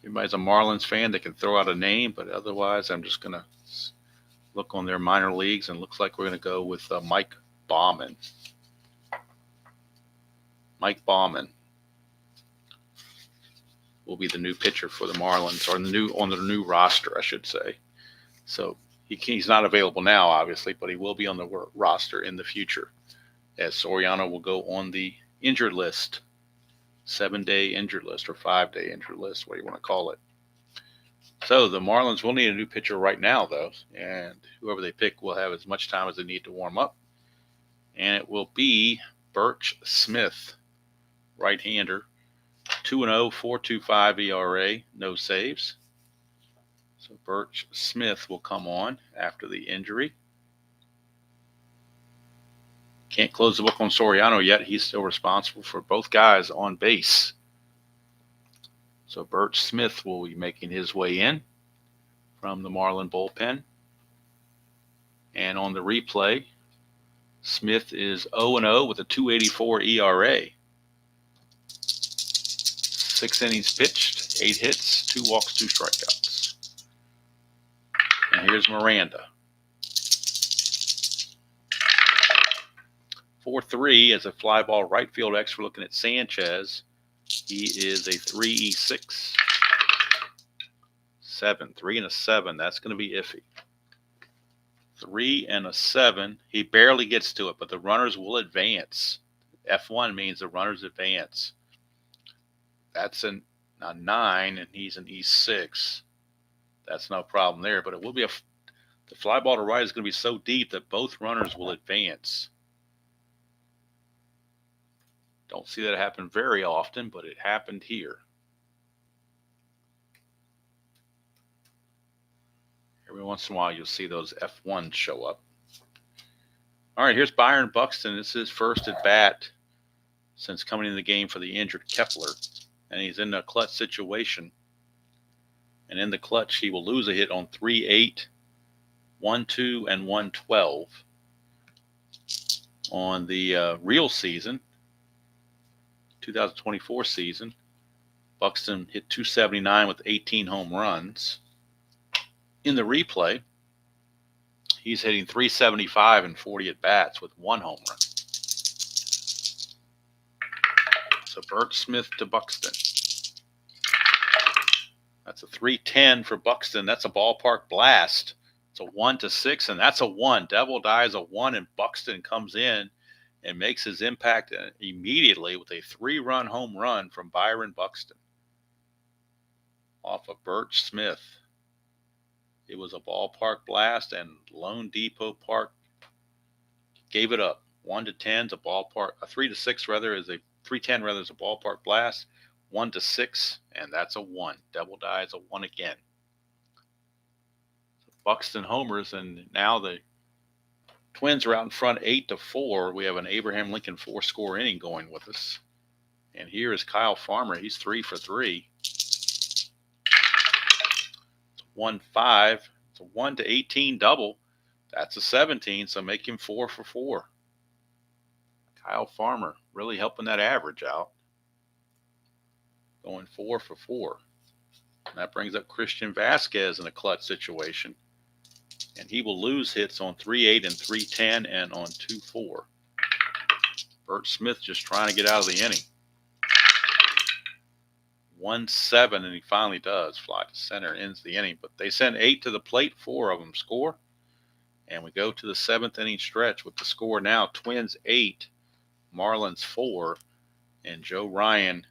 everybody's a Marlins fan, they can throw out a name, but otherwise I'm just going to look on their minor leagues, and it looks like we're going to go with Mike Baumann. Mike Baumann will be the new pitcher for the Marlins, or on the new roster, I should say. So he's not available now, obviously, but he will be on the roster in the future, as Soriano will go on the injured list, 7-day injured list or 5-day injured list, what do you want to call it. So the Marlins will need a new pitcher right now, though, and whoever they pick will have as much time as they need to warm up. And it will be Birch Smith, right-hander, 2-0, 4.25 ERA, no saves. So Birch Smith will come on after the injury. Can't close the book on Soriano yet. He's still responsible for both guys on base. So Birch Smith will be making his way in from the Marlin bullpen. And on the replay, Smith is 0-0 with a 2.84 ERA. 6 innings pitched, 8 hits, 2 walks, 2 strikeouts. And here's Miranda. 4-3 as a fly ball right field extra. Looking at Sanchez. He is a 3-6. 7. 3 and a 7. That's going to be iffy. 3 and a 7. He barely gets to it, but the runners will advance. F1 means the runners advance. That's a 9, and he's an E6. That's no problem there, but it will be the fly ball to right is going to be so deep that both runners will advance. Don't see that happen very often, but it happened here. Every once in a while, you'll see those F1s show up. All right, here's Byron Buxton. This is his first at bat since coming in the game for the injured Kepler. And he's in a clutch situation. And in the clutch, he will lose a hit on 3-8, 1-2, and 1-12. On the real season, 2024 season, Buxton hit 279 with 18 home runs. In the replay, he's hitting 375 and 40 at-bats with 1 home run. So Birch Smith to Buxton. That's a 310 for Buxton. That's a ballpark blast. It's a 1-6, and that's a 1. Devil dies a 1, and Buxton comes in and makes his impact immediately with a 3-run home run from Byron Buxton off of Birch Smith. It was a ballpark blast, and Lone Depot Park gave it up. 1-10 is a ballpark. A 3-6 rather is a 310 rather is a ballpark blast. 1-6, and that's a 1. Devil dies a 1 again. So Buxton homers, and now the Twins are out in front 8-4. We have an Abraham Lincoln 4-score inning going with us. And here is Kyle Farmer. He's 3 for 3. It's 1-5. It's a 1-18 double. That's a 17, so make him 4 for 4. Kyle Farmer really helping that average out. Going 4 for 4. And that brings up Christian Vasquez in a clutch situation. And he will lose hits on 3-8 and 3-10 and on 2-4. Bert Smith just trying to get out of the inning. 1-7, and he finally does fly to center, ends the inning. But they send 8 to the plate, 4 of them score. And we go to the 7th inning stretch with the score now Twins 8, Marlins 4, and Joe Ryan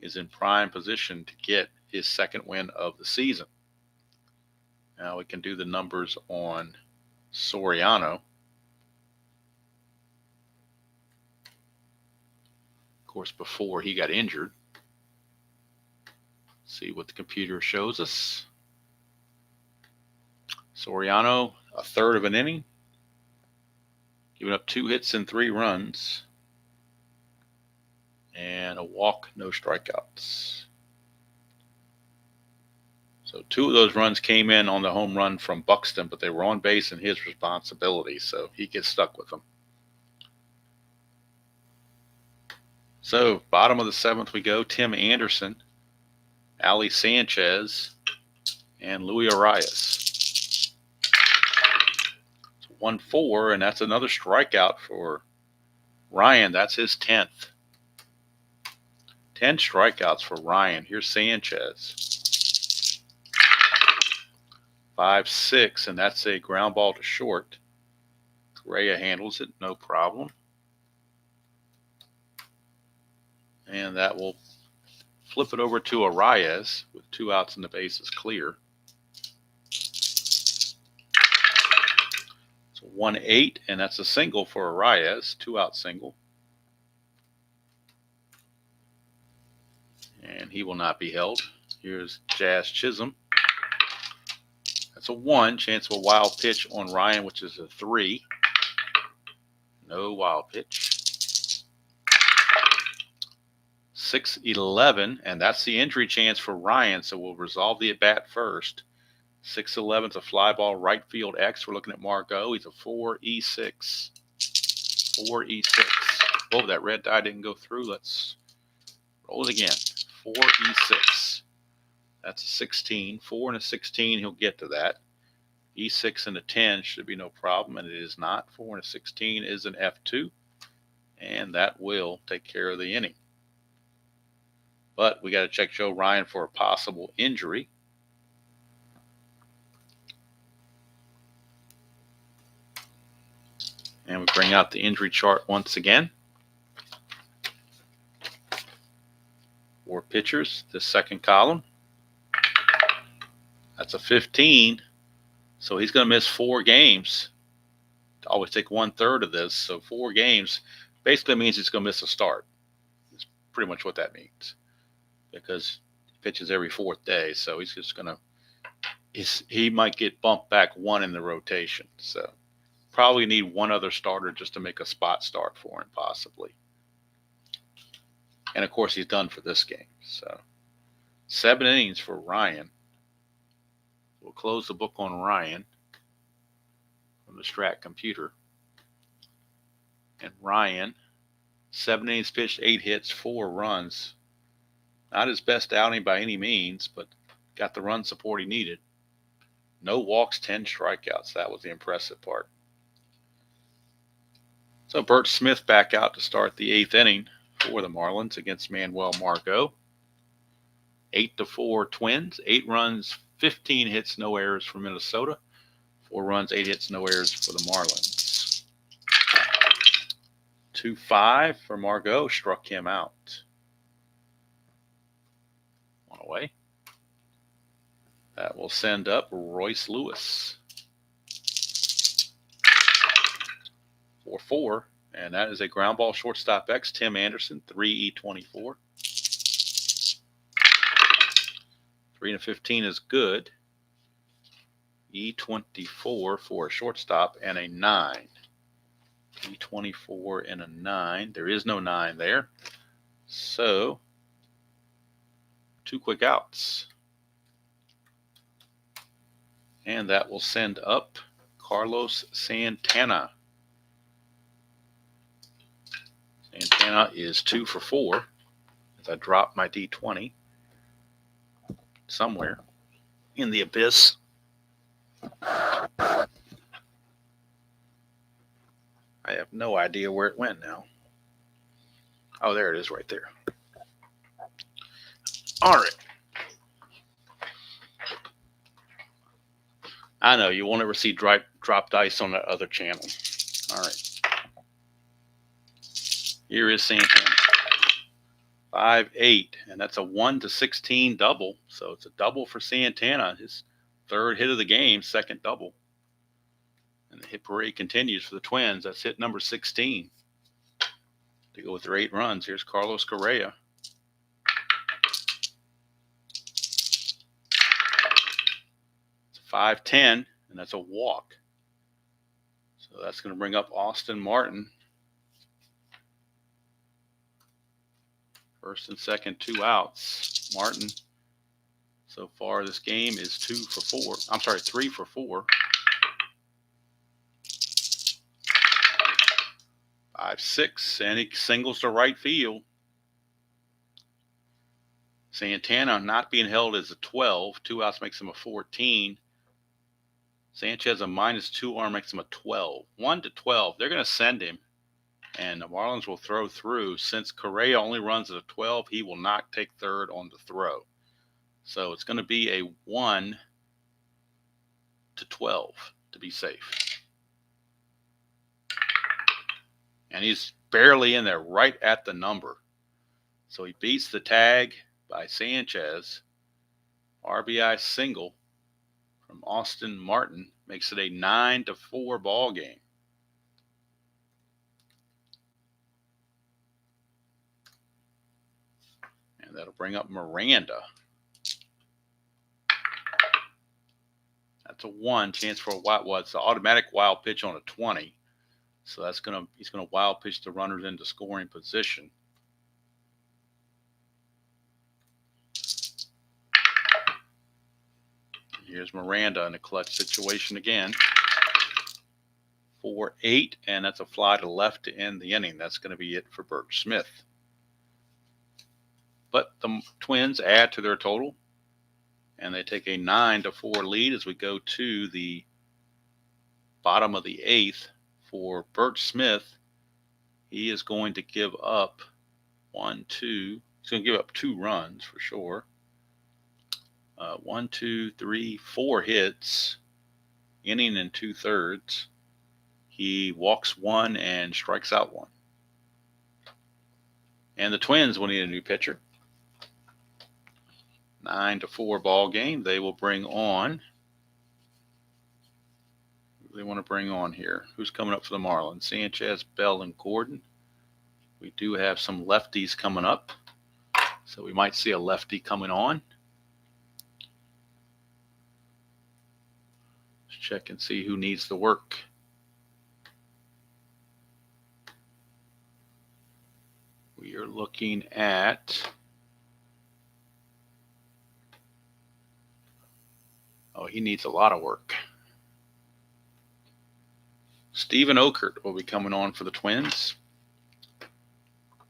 is in prime position to get his second win of the season. Now we can do the numbers on Soriano. Of course, before he got injured. See what the computer shows us. Soriano, a third of an inning, giving up 2 hits and 3 runs, and a walk, no strikeouts. So 2 of those runs came in on the home run from Buxton, but they were on base and his responsibility, so he gets stuck with them. So bottom of the 7th we go, Tim Anderson, Ali Sanchez, and Luis Arias. 1-4, and that's another strikeout for Ryan. That's his 10th. 10 strikeouts for Ryan. Here's Sanchez. 5-6, and that's a ground ball to short. Correa handles it, no problem. And that will flip it over to Arias with 2 outs and the bases clear. 1-8, and that's a single for Arias, 2-out single. And he will not be held. Here's Jazz Chisholm. That's a 1, chance of a wild pitch on Ryan, which is a 3. No wild pitch. 6-11, and that's the injury chance for Ryan, so we'll resolve the at-bat first. 6-11 is a fly ball, right field X. We're looking at Margot. He's a 4-E6. 4-E6. Oh, that red die didn't go through. Let's roll it again. 4-E6. That's a 16. 4 and a 16, he'll get to that. E6 and a 10 should be no problem, and it is not. 4 and a 16 is an F2, and that will take care of the inning. But we got to check Joe Ryan for a possible injury. And we bring out the injury chart once again. 4 pitchers, the second column. That's a 15. So he's going to miss 4 games. To always take 1/3 of this. So 4 games basically means he's going to miss a start. That's pretty much what that means. Because he pitches every 4th day. So he's just going to, he might get bumped back 1 in the rotation. So probably need 1 other starter just to make a spot start for him, possibly. And of course, he's done for this game. So 7 innings for Ryan. We'll close the book on Ryan from the Strat computer. And Ryan, 7 innings pitched, 8 hits, 4 runs. Not his best outing by any means, but got the run support he needed. No walks, 10 strikeouts. That was the impressive part. So Bert Smith back out to start the 8th inning for the Marlins against Manuel Margot. 8-4 Twins. 8 runs, 15 hits, no errors for Minnesota. 4 runs, 8 hits, no errors for the Marlins. 2-5 for Margot, struck him out. 1 away. That will send up Royce Lewis. 4-4, and that is a ground ball shortstop X. Tim Anderson, 3-E24. 3-15 is good. E24 for a shortstop and a 9. D24 and a 9. There is no 9 there. So 2 quick outs. And that will send up Carlos Santana. Santana is 2 for 4 as I drop my D20 somewhere in the abyss. I have no idea where it went now. Oh, there it is right there. All right. I know you won't ever see drop dice on that other channel. All right. Here is Santana. 5-8, and that's a 1-16 double. So it's a double for Santana. His third hit of the game, second double. And the hit parade continues for the Twins. That's hit number 16 to go with their 8 runs. Here's Carlos Correa. It's a 5-10, and that's a walk. So that's going to bring up Austin Martin. First and second, 2 outs. Martin, so far this game is 2 for 4. I'm sorry, 3 for 4. 5-6, and he singles to right field. Santana not being held as a 12. 2 outs makes him a 14. Sanchez a -2 arm makes him a 12. 1-12. They're going to send him, and the Marlins will throw through. Since Correa only runs at a 12, he will not take third on the throw. So it's going to be a 1-12 to be safe. And he's barely in there, right at the number. So he beats the tag by Sanchez. RBI single from Austin Martin makes it a 9-4 ball game. And that'll bring up Miranda. That's a 1. Chance for a wild. Well, it's an automatic wild pitch on a 20. So he's gonna wild pitch the runners into scoring position. Here's Miranda in a clutch situation again. 4-8, and that's a fly to left to end the inning. That's going to be it for Bert Smith. But the Twins add to their total, and they take a 9-4 lead as we go to the bottom of the 8th for Bert Smith. He is going to give up 1, 2. He's going to give up 2 runs for sure. 1, 2, 3, 4 hits, inning and 2/3. He walks 1 and strikes out 1. And the Twins will need a new pitcher. 9-4 ball game. They will bring on. Who do they want to bring on here? Who's coming up for the Marlins? Sanchez, Bell, and Gordon. We do have some lefties coming up, so we might see a lefty coming on. Let's check and see who needs the work. We are looking at, oh, he needs a lot of work. Steven Okert will be coming on for the Twins.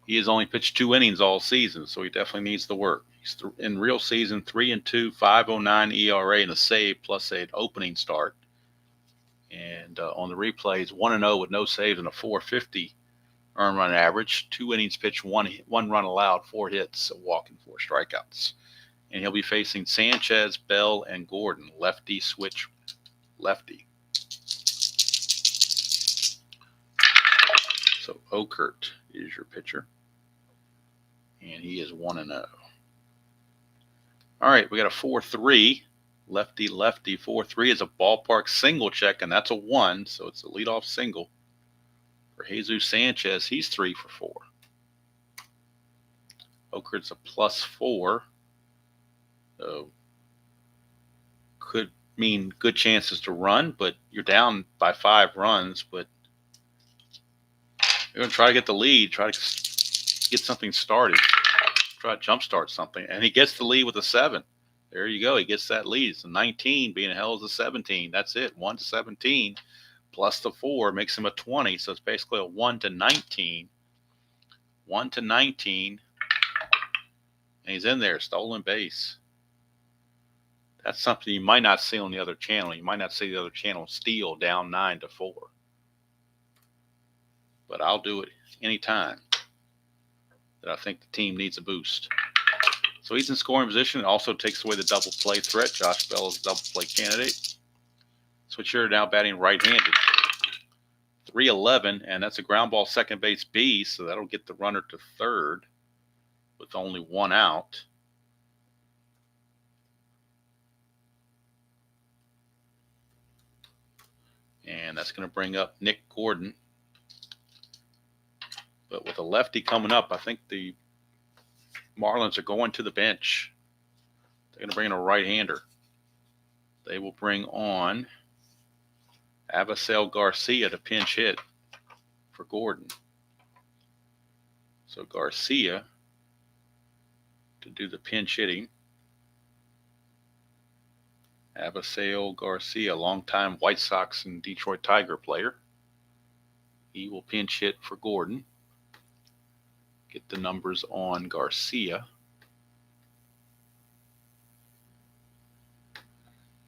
He has only pitched 2 innings all season, so he definitely needs the work. He's in real season 3-2, 5.09 ERA and a save plus an opening start. And on the replays, 1-0 with no saves and a 4.50 earned run average. 2 innings pitched, one run allowed, 4 hits, a walk and 4 strikeouts. And he'll be facing Sanchez, Bell, and Gordon. Lefty switch lefty. So Okert is your pitcher. And he is 1-0. All right, we got a 4-3. Lefty, 4-3 is a ballpark single check, and that's a 1. So it's a leadoff single for Jesus Sanchez. He's 3 for 4. Okert's a +4. So could mean good chances to run, but you're down by 5 runs. But They're going to try to get the lead, try to get something started, try to jumpstart something. And he gets the lead with a 7. There you go. He gets that lead. It's a 19 being held as a 17. That's it. 1 to 17 plus the 4 makes him a 20. So it's basically a 1 to 19. 1 to 19. And he's in there, stolen base. That's something you might not see on the other channel. You might not see the other channel steal down 9 to 4. But I'll do it anytime that I think the team needs a boost. So he's in scoring position. It also takes away the double play threat. Josh Bell is a double play candidate. Switcher now batting right-handed. 3-11, and that's a ground ball second base B, so that'll get the runner to third with only 1 out. And that's going to bring up Nick Gordon. But with a lefty coming up, I think the Marlins are going to the bench. They're going to bring in a right-hander. They will bring on Avisail Garcia to pinch hit for Gordon. So Garcia to do the pinch hitting. Avisail Garcia, longtime White Sox and Detroit Tiger player. He will pinch hit for Gordon. Get the numbers on Garcia.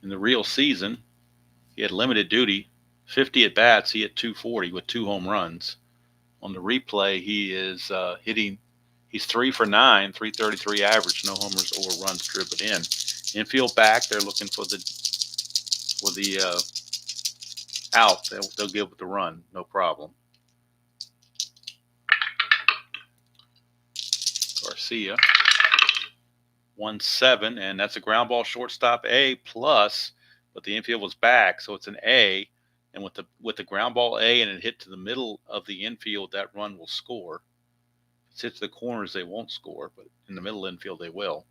In the real season, he had limited duty, 50 at bats. He hit 240 with 2 home runs. On the replay, he is hitting. He's 3 for 9, 333 average, no homers or runs driven in. Infield back, they're looking for the out. They'll give it the run, no problem. Garcia, 1-7, and that's a ground ball shortstop A plus, but the infield was back, so it's an A. And with the ground ball A and it hit to the middle of the infield, that run will score. If it hits the corners, they won't score, but in the middle infield, they will.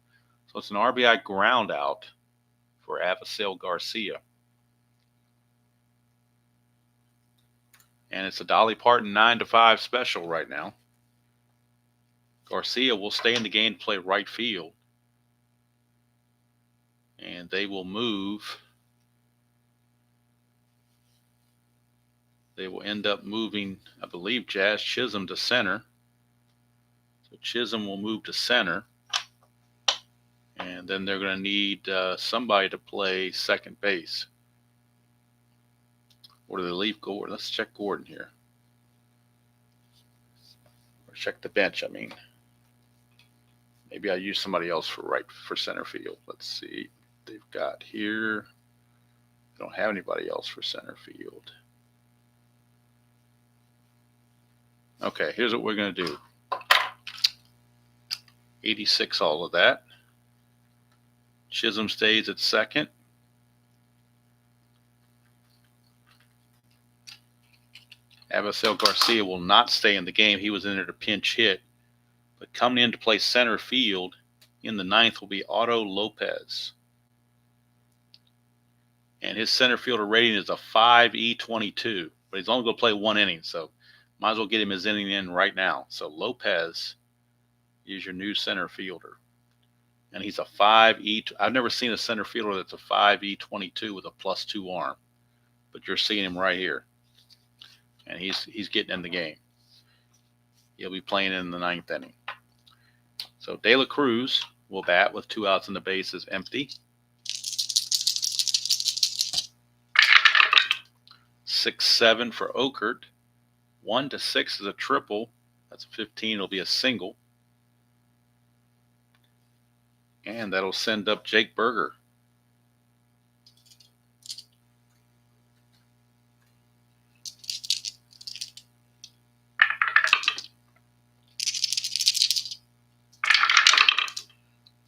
So it's an RBI ground out for Avisail Garcia. And it's a Dolly Parton 9 to 5 special right now. Garcia will stay in the game to play right field. And they will move. They will end up moving, I believe, Jazz Chisholm to center. So Chisholm will move to center. And then they're going to need somebody to play second base. Or do they leave Gordon? Let's check Gordon here. Or check the bench, I mean. Maybe I use somebody else for center field. Let's see. They've got here. They don't have anybody else for center field. Okay, here's what we're going to do. 86, all of that. Chisholm stays at second. Avisail Garcia will not stay in the game. He was in there to pinch hit. But coming in to play center field in the 9th will be Otto Lopez. And his center fielder rating is a 5.22. But he's only going to play 1 inning, so might as well get him his inning in right now. So Lopez is your new center fielder. And he's a 5.E. I've never seen a center fielder that's a 5.E22 with a +2 arm. But you're seeing him right here. And he's getting in the game. He'll be playing in the 9th inning. So De La Cruz will bat with 2 outs and the bases empty. 6-7 for Okert. 1 to 6 is a triple. That's a 15. It'll be a single. And that'll send up Jake Berger.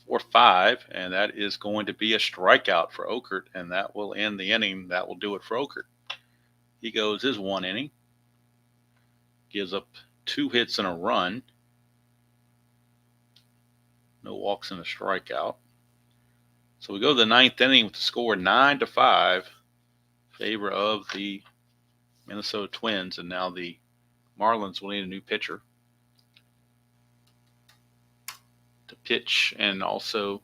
For 5, and that is going to be a strikeout for Okert, and that will end the inning. That will do it for Okert. He goes his 1 inning, gives up 2 hits and a run, no walks and a strikeout. So we go to the 9th inning with the score 9 to 5 in favor of the Minnesota Twins, and now the Marlins will need a new pitcher to pitch, and also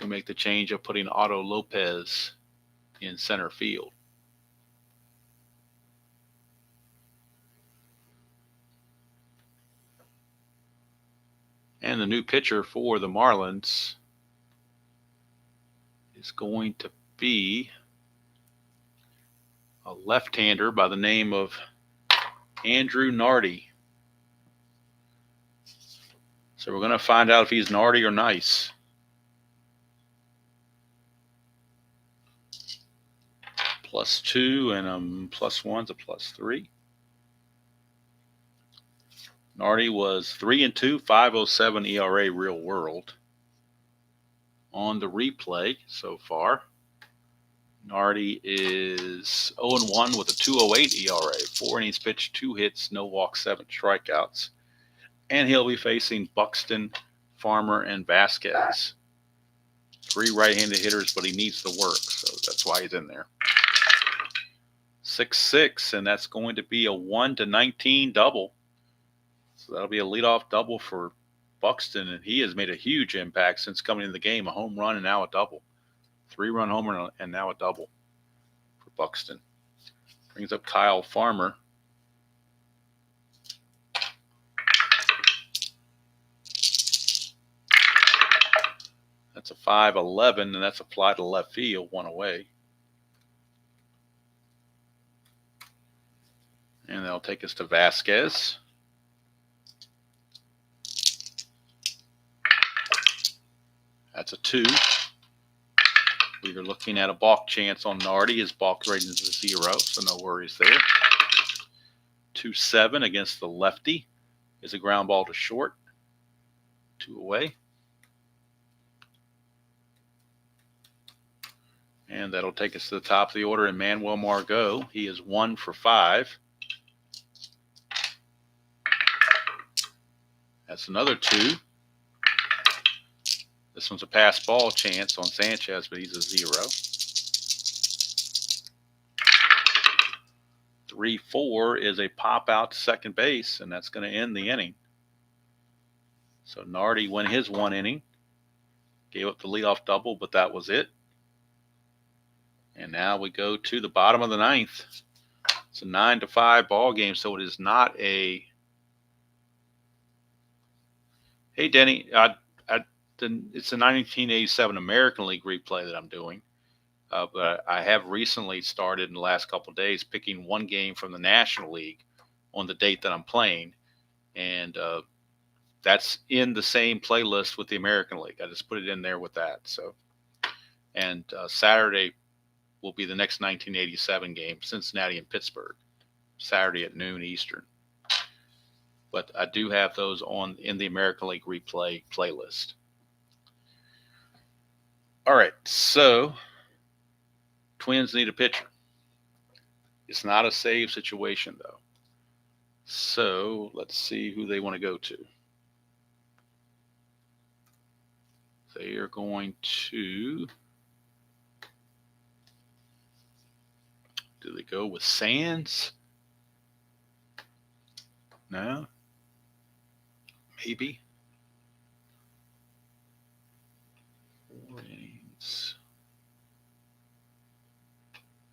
we make the change of putting Otto Lopez in center field. And the new pitcher for the Marlins is going to be a left-hander by the name of Andrew Nardi. So we're going to find out if he's Nardi or nice. +2 and +1's a +3. Nardi was 3-2, 5.07 ERA real world. On the replay so far, Nardi is 0-1 with a 2.08 ERA, 4 innings pitched, 2 hits, no walks, 7 strikeouts. And he'll be facing Buxton, Farmer, and Vasquez. 3 right-handed hitters, but he needs the work, so that's why he's in there. 6-6, and that's going to be a 1-19 double. So that'll be a leadoff double for Buxton, and he has made a huge impact since coming into the game. A home run and now a double. 3-run homer and now a double for Buxton. Brings up Kyle Farmer. That's a 5-11, and that's a fly to left field, 1 away. And that'll take us to Vasquez. That's a 2. We are looking at a balk chance on Nardi. His balk rating is a 0, so no worries there. 2-7 against the lefty is a ground ball to short. 2 away. And that'll take us to the top of the order in Manuel Margot. He is 1 for 5. That's another 2. This one's a pass ball chance on Sanchez, but he's a 0. 3-4 is a pop out to second base, and that's going to end the inning. So Nardi won his 1 inning, gave up the leadoff double, but that was it. And now we go to the bottom of the 9th. It's a 9-5 ball game, so it is not a. Hey, Denny, it's a 1987 American League replay that I'm doing, but I have recently started in the last couple of days picking one game from the National League on the date that I'm playing, and that's in the same playlist with the American League. I just put it in there with that. So, and Saturday will be the next 1987 game, Cincinnati and Pittsburgh, Saturday at noon Eastern. But I do have those in the American League replay playlist. All right, so Twins need a pitcher. It's not a save situation, though. So let's see who they want to go to. They are going to. Do they go with Sands? No. Maybe. 4 innings.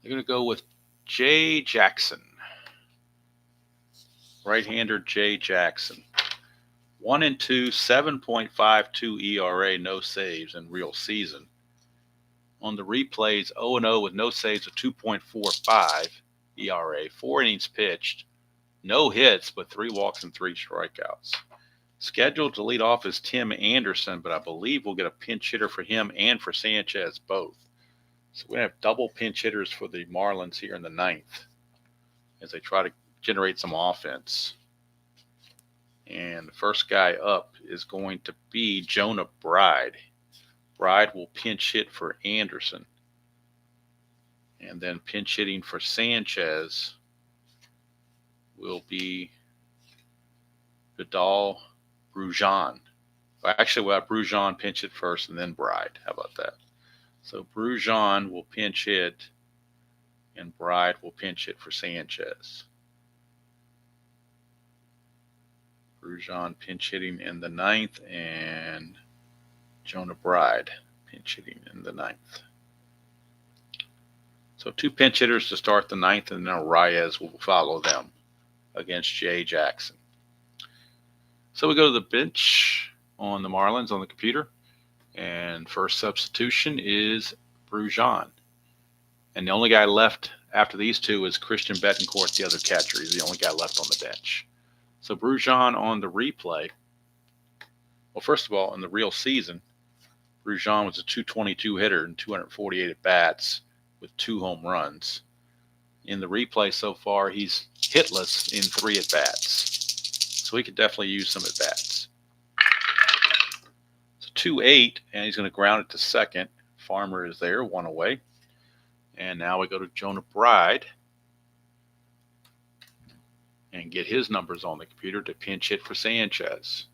They're going to go with Jay Jackson. Right-hander Jay Jackson. 1-2, 7.52 ERA, no saves in real season. On the replays, 0-0 with no saves of 2.45 ERA, 4 innings pitched, no hits, but 3 walks and 3 strikeouts. Scheduled to lead off is Tim Anderson, but I believe we'll get a pinch hitter for him and for Sanchez both. So we have double pinch hitters for the Marlins here in the 9th as they try to generate some offense. And the first guy up is going to be Jonah Bride. Bride will pinch hit for Anderson. And then pinch hitting for Sanchez will be Vidal Brujan. Actually, we'll have Brujan pinch hit first and then Bride. How about that? So Brujan will pinch hit and Bride will pinch hit for Sanchez. Brujon pinch hitting in the ninth, and Jonah Bride pinch hitting in the ninth. So 2 pinch hitters to start the ninth, and then Reyes will follow them against Jay Jackson. So we go to the bench on the Marlins on the computer, and first substitution is Brujon. And the only guy left after these two is Christian Betancourt, the other catcher. He's the only guy left on the bench. So Brujon on the replay. Well, first of all, in the real season, Brujon was a .222 hitter and 248 at bats with 2 home runs. In the replay so far, he's hitless in 3 at bats. So he could definitely use some at bats. So 2-8, and he's going to ground it to second. Farmer is there, 1 away. And now we go to Jonah Bride and get his numbers on the computer to pinch hit for Sanchez.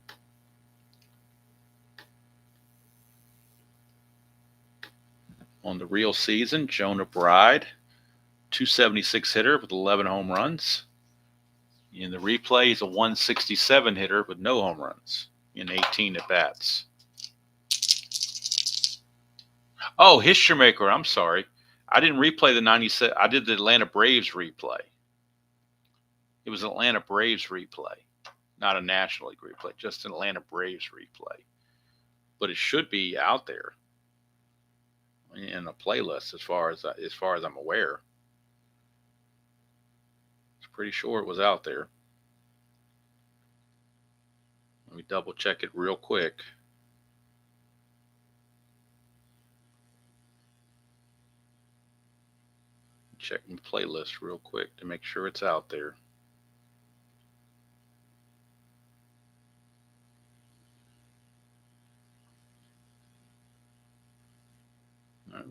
On the real season, Jonah Bride, .276 hitter with 11 home runs. In the replay, he's a .167 hitter with no home runs in 18 at-bats. Oh, Hischermaker, I'm sorry. I didn't replay the 97. I did the Atlanta Braves replay. It was an Atlanta Braves replay, not a National League replay, just an Atlanta Braves replay. But it should be out there in a playlist as far as I'm aware. I'm pretty sure it was out there. Let me double check it real quick. Check my playlist real quick to make sure it's out there.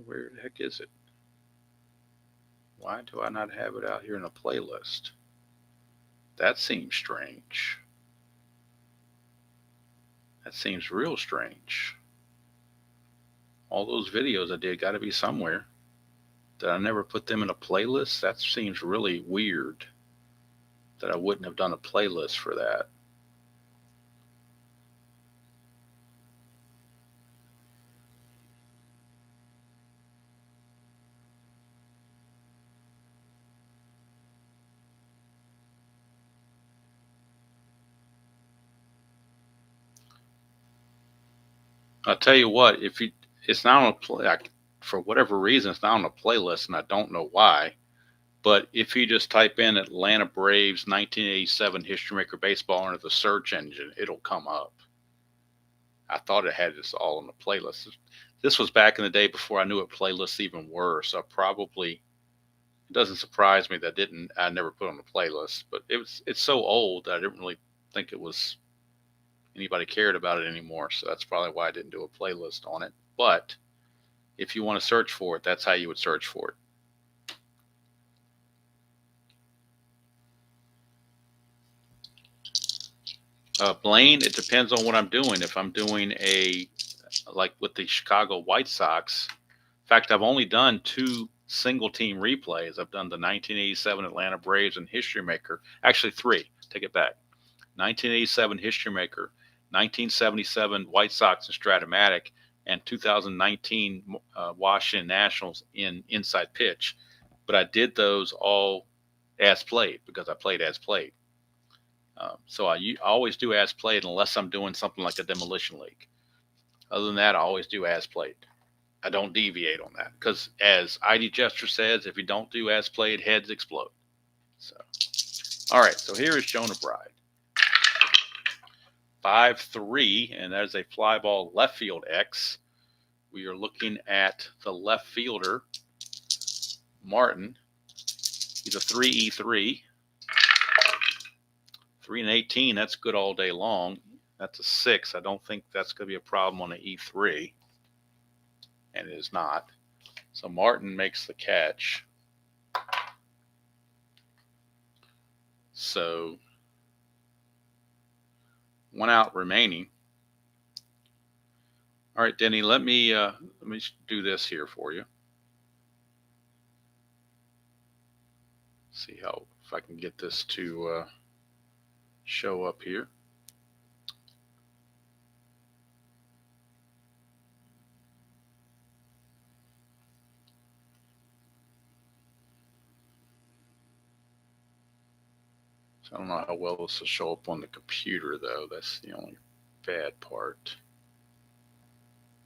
Where the heck is it? Why do I not have it out here in a playlist? That seems strange. That seems real strange. All those videos I did got to be somewhere. Did I never put them in a playlist? That seems really weird that I wouldn't have done a playlist for that. I'll tell you what, it's not on a play, for whatever reason, it's not on a playlist, and I don't know why. But if you just type in Atlanta Braves 1987 Hischermaker Baseball into the search engine, it'll come up. I thought it had this all on the playlist. This was back in the day before I knew what playlists even were, so it doesn't surprise me that I never put on the playlist. But it's so old that I didn't really think anybody cared about it anymore. So that's probably why I didn't do a playlist on it. But if you want to search for it, that's how you would search for it. Blaine, it depends on what I'm doing. If I'm doing like with the Chicago White Sox, in fact, I've only done 2 single team replays. I've done the 1987 Atlanta Braves and Hischermaker. Actually, 3. Take it back. 1987 Hischermaker, 1977 White Sox and Stratomatic, and 2019 Washington Nationals in Inside Pitch. But I did those all as played because I played as played. So I always do as played unless I'm doing something like a Demolition League. Other than that, I always do as played. I don't deviate on that because, as ID Gesture says, if you don't do as played, heads explode. So, all right. So here is Jonah Bride. 5-3, and that is a fly ball left field X. We are looking at the left fielder, Martin. He's a 3E3. 3-18, that's good all day long. That's a 6. I don't think that's going to be a problem on an E3. And it is not. So Martin makes the catch. So 1 out remaining. All right, Denny, let me do this here for you. See if I can get this to show up here. I don't know how well this will show up on the computer, though. That's the only bad part.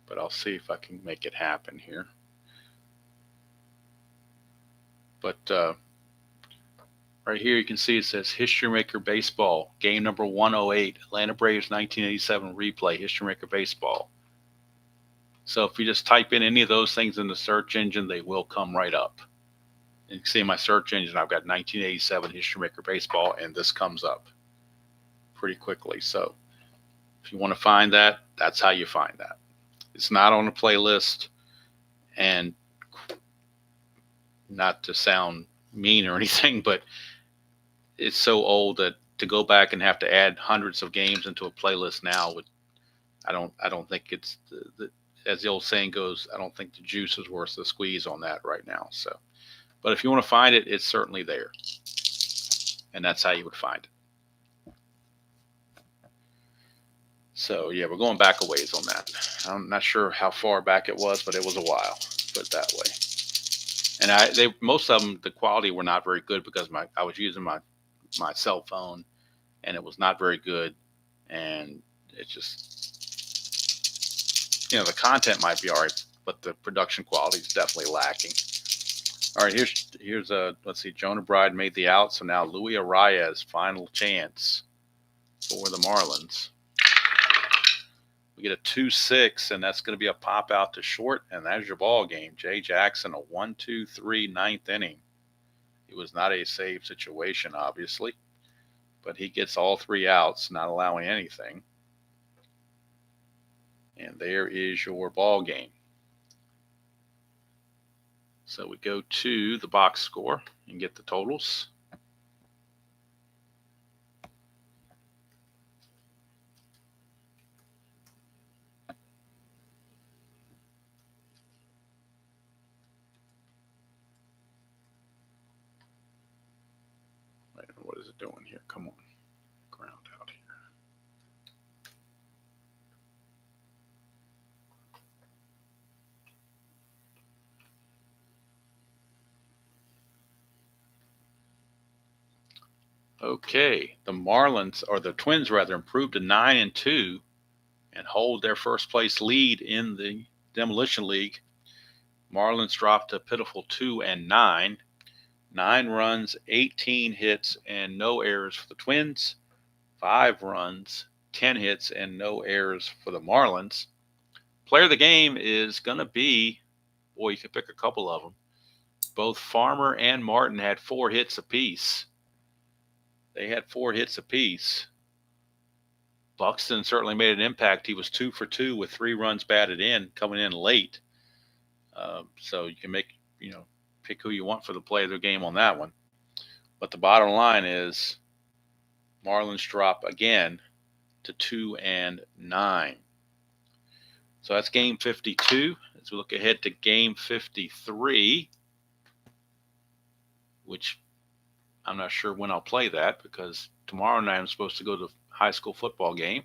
But I'll see if I can make it happen here. But right here you can see it says History Maker Baseball, game number 108, Atlanta Braves 1987 replay, History Maker Baseball. So if you just type in any of those things in the search engine, they will come right up. And you can see in my search engine, I've got 1987 History Maker Baseball, and this comes up pretty quickly. So if you want to find that, that's how you find that. It's not on a playlist, and not to sound mean or anything, but it's so old that to go back and have to add hundreds of games into a playlist now would, I don't think it's as the old saying goes, I don't think the juice is worth the squeeze on that right now. So, but if you want to find it, it's certainly there, and that's how you would find it. So yeah, we're going back a ways on that. I'm not sure how far back it was, but it was a while, put it that way. And most of them, the quality were not very good because I was using my cell phone, and it was not very good, and it just, the content might be all right, but the production quality is definitely lacking. All right, here's let's see, Jonah Bride made the out, so now Luis Arias, final chance for the Marlins. We get a 2-6, and that's going to be a pop out to short, and that's your ball game. Jay Jackson, a 1-2-3 ninth inning. It was not a save situation, obviously, but he gets all 3 outs, not allowing anything. And there is your ball game. So we go to the box score and get the totals. What is it doing here? Come on. Ground out here. Okay, the Marlins, or the Twins rather, improved to 9-2 and hold their first place lead in the Demolition League. Marlins dropped a pitiful 2-9. 9 runs, 18 hits, and no errors for the Twins. 5 runs, 10 hits, and no errors for the Marlins. Player of the game is going to be, boy, you can pick a couple of them. Both Farmer and Martin had 4 hits apiece. They had 4 hits apiece. Buxton certainly made an impact. He was 2 for 2 with 3 runs batted in, coming in late. So you can pick who you want for the play of the game on that one. But the bottom line is Marlins drop again to 2-9. So that's game 52. As we look ahead to game 53, which I'm not sure when I'll play that, because tomorrow night I'm supposed to go to a high school football game.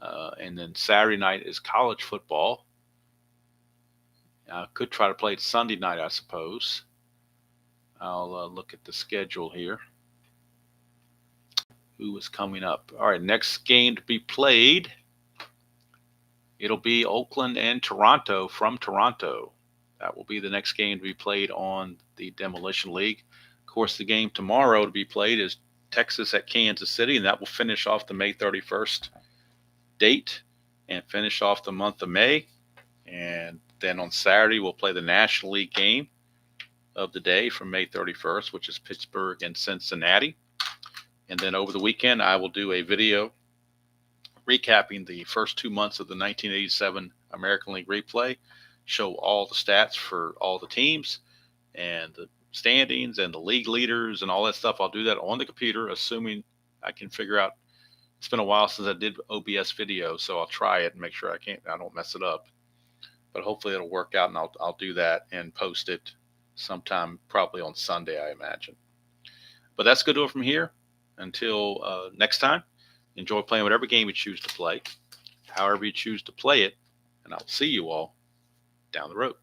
And then Saturday night is college football. I could try to play it Sunday night, I suppose. I'll look at the schedule here. Who is coming up? All right, next game to be played, it'll be Oakland and Toronto from Toronto. That will be the next game to be played on the Demolition League. Of course, the game tomorrow to be played is Texas at Kansas City, and that will finish off the May 31st date and finish off the month of May. And then on Saturday, we'll play the National League game of the day from May 31st, which is Pittsburgh and Cincinnati. And then over the weekend, I will do a video recapping the first 2 months of the 1987 American League replay, show all the stats for all the teams and the standings and the league leaders and all that stuff. I'll do that on the computer, assuming I can figure out. It's been a while since I did OBS video, so I'll try it and make sure I don't mess it up. But hopefully it'll work out, and I'll do that and post it sometime, probably on Sunday, I imagine. But that's good to go from here. Until next time, enjoy playing whatever game you choose to play, however you choose to play it, and I'll see you all down the road.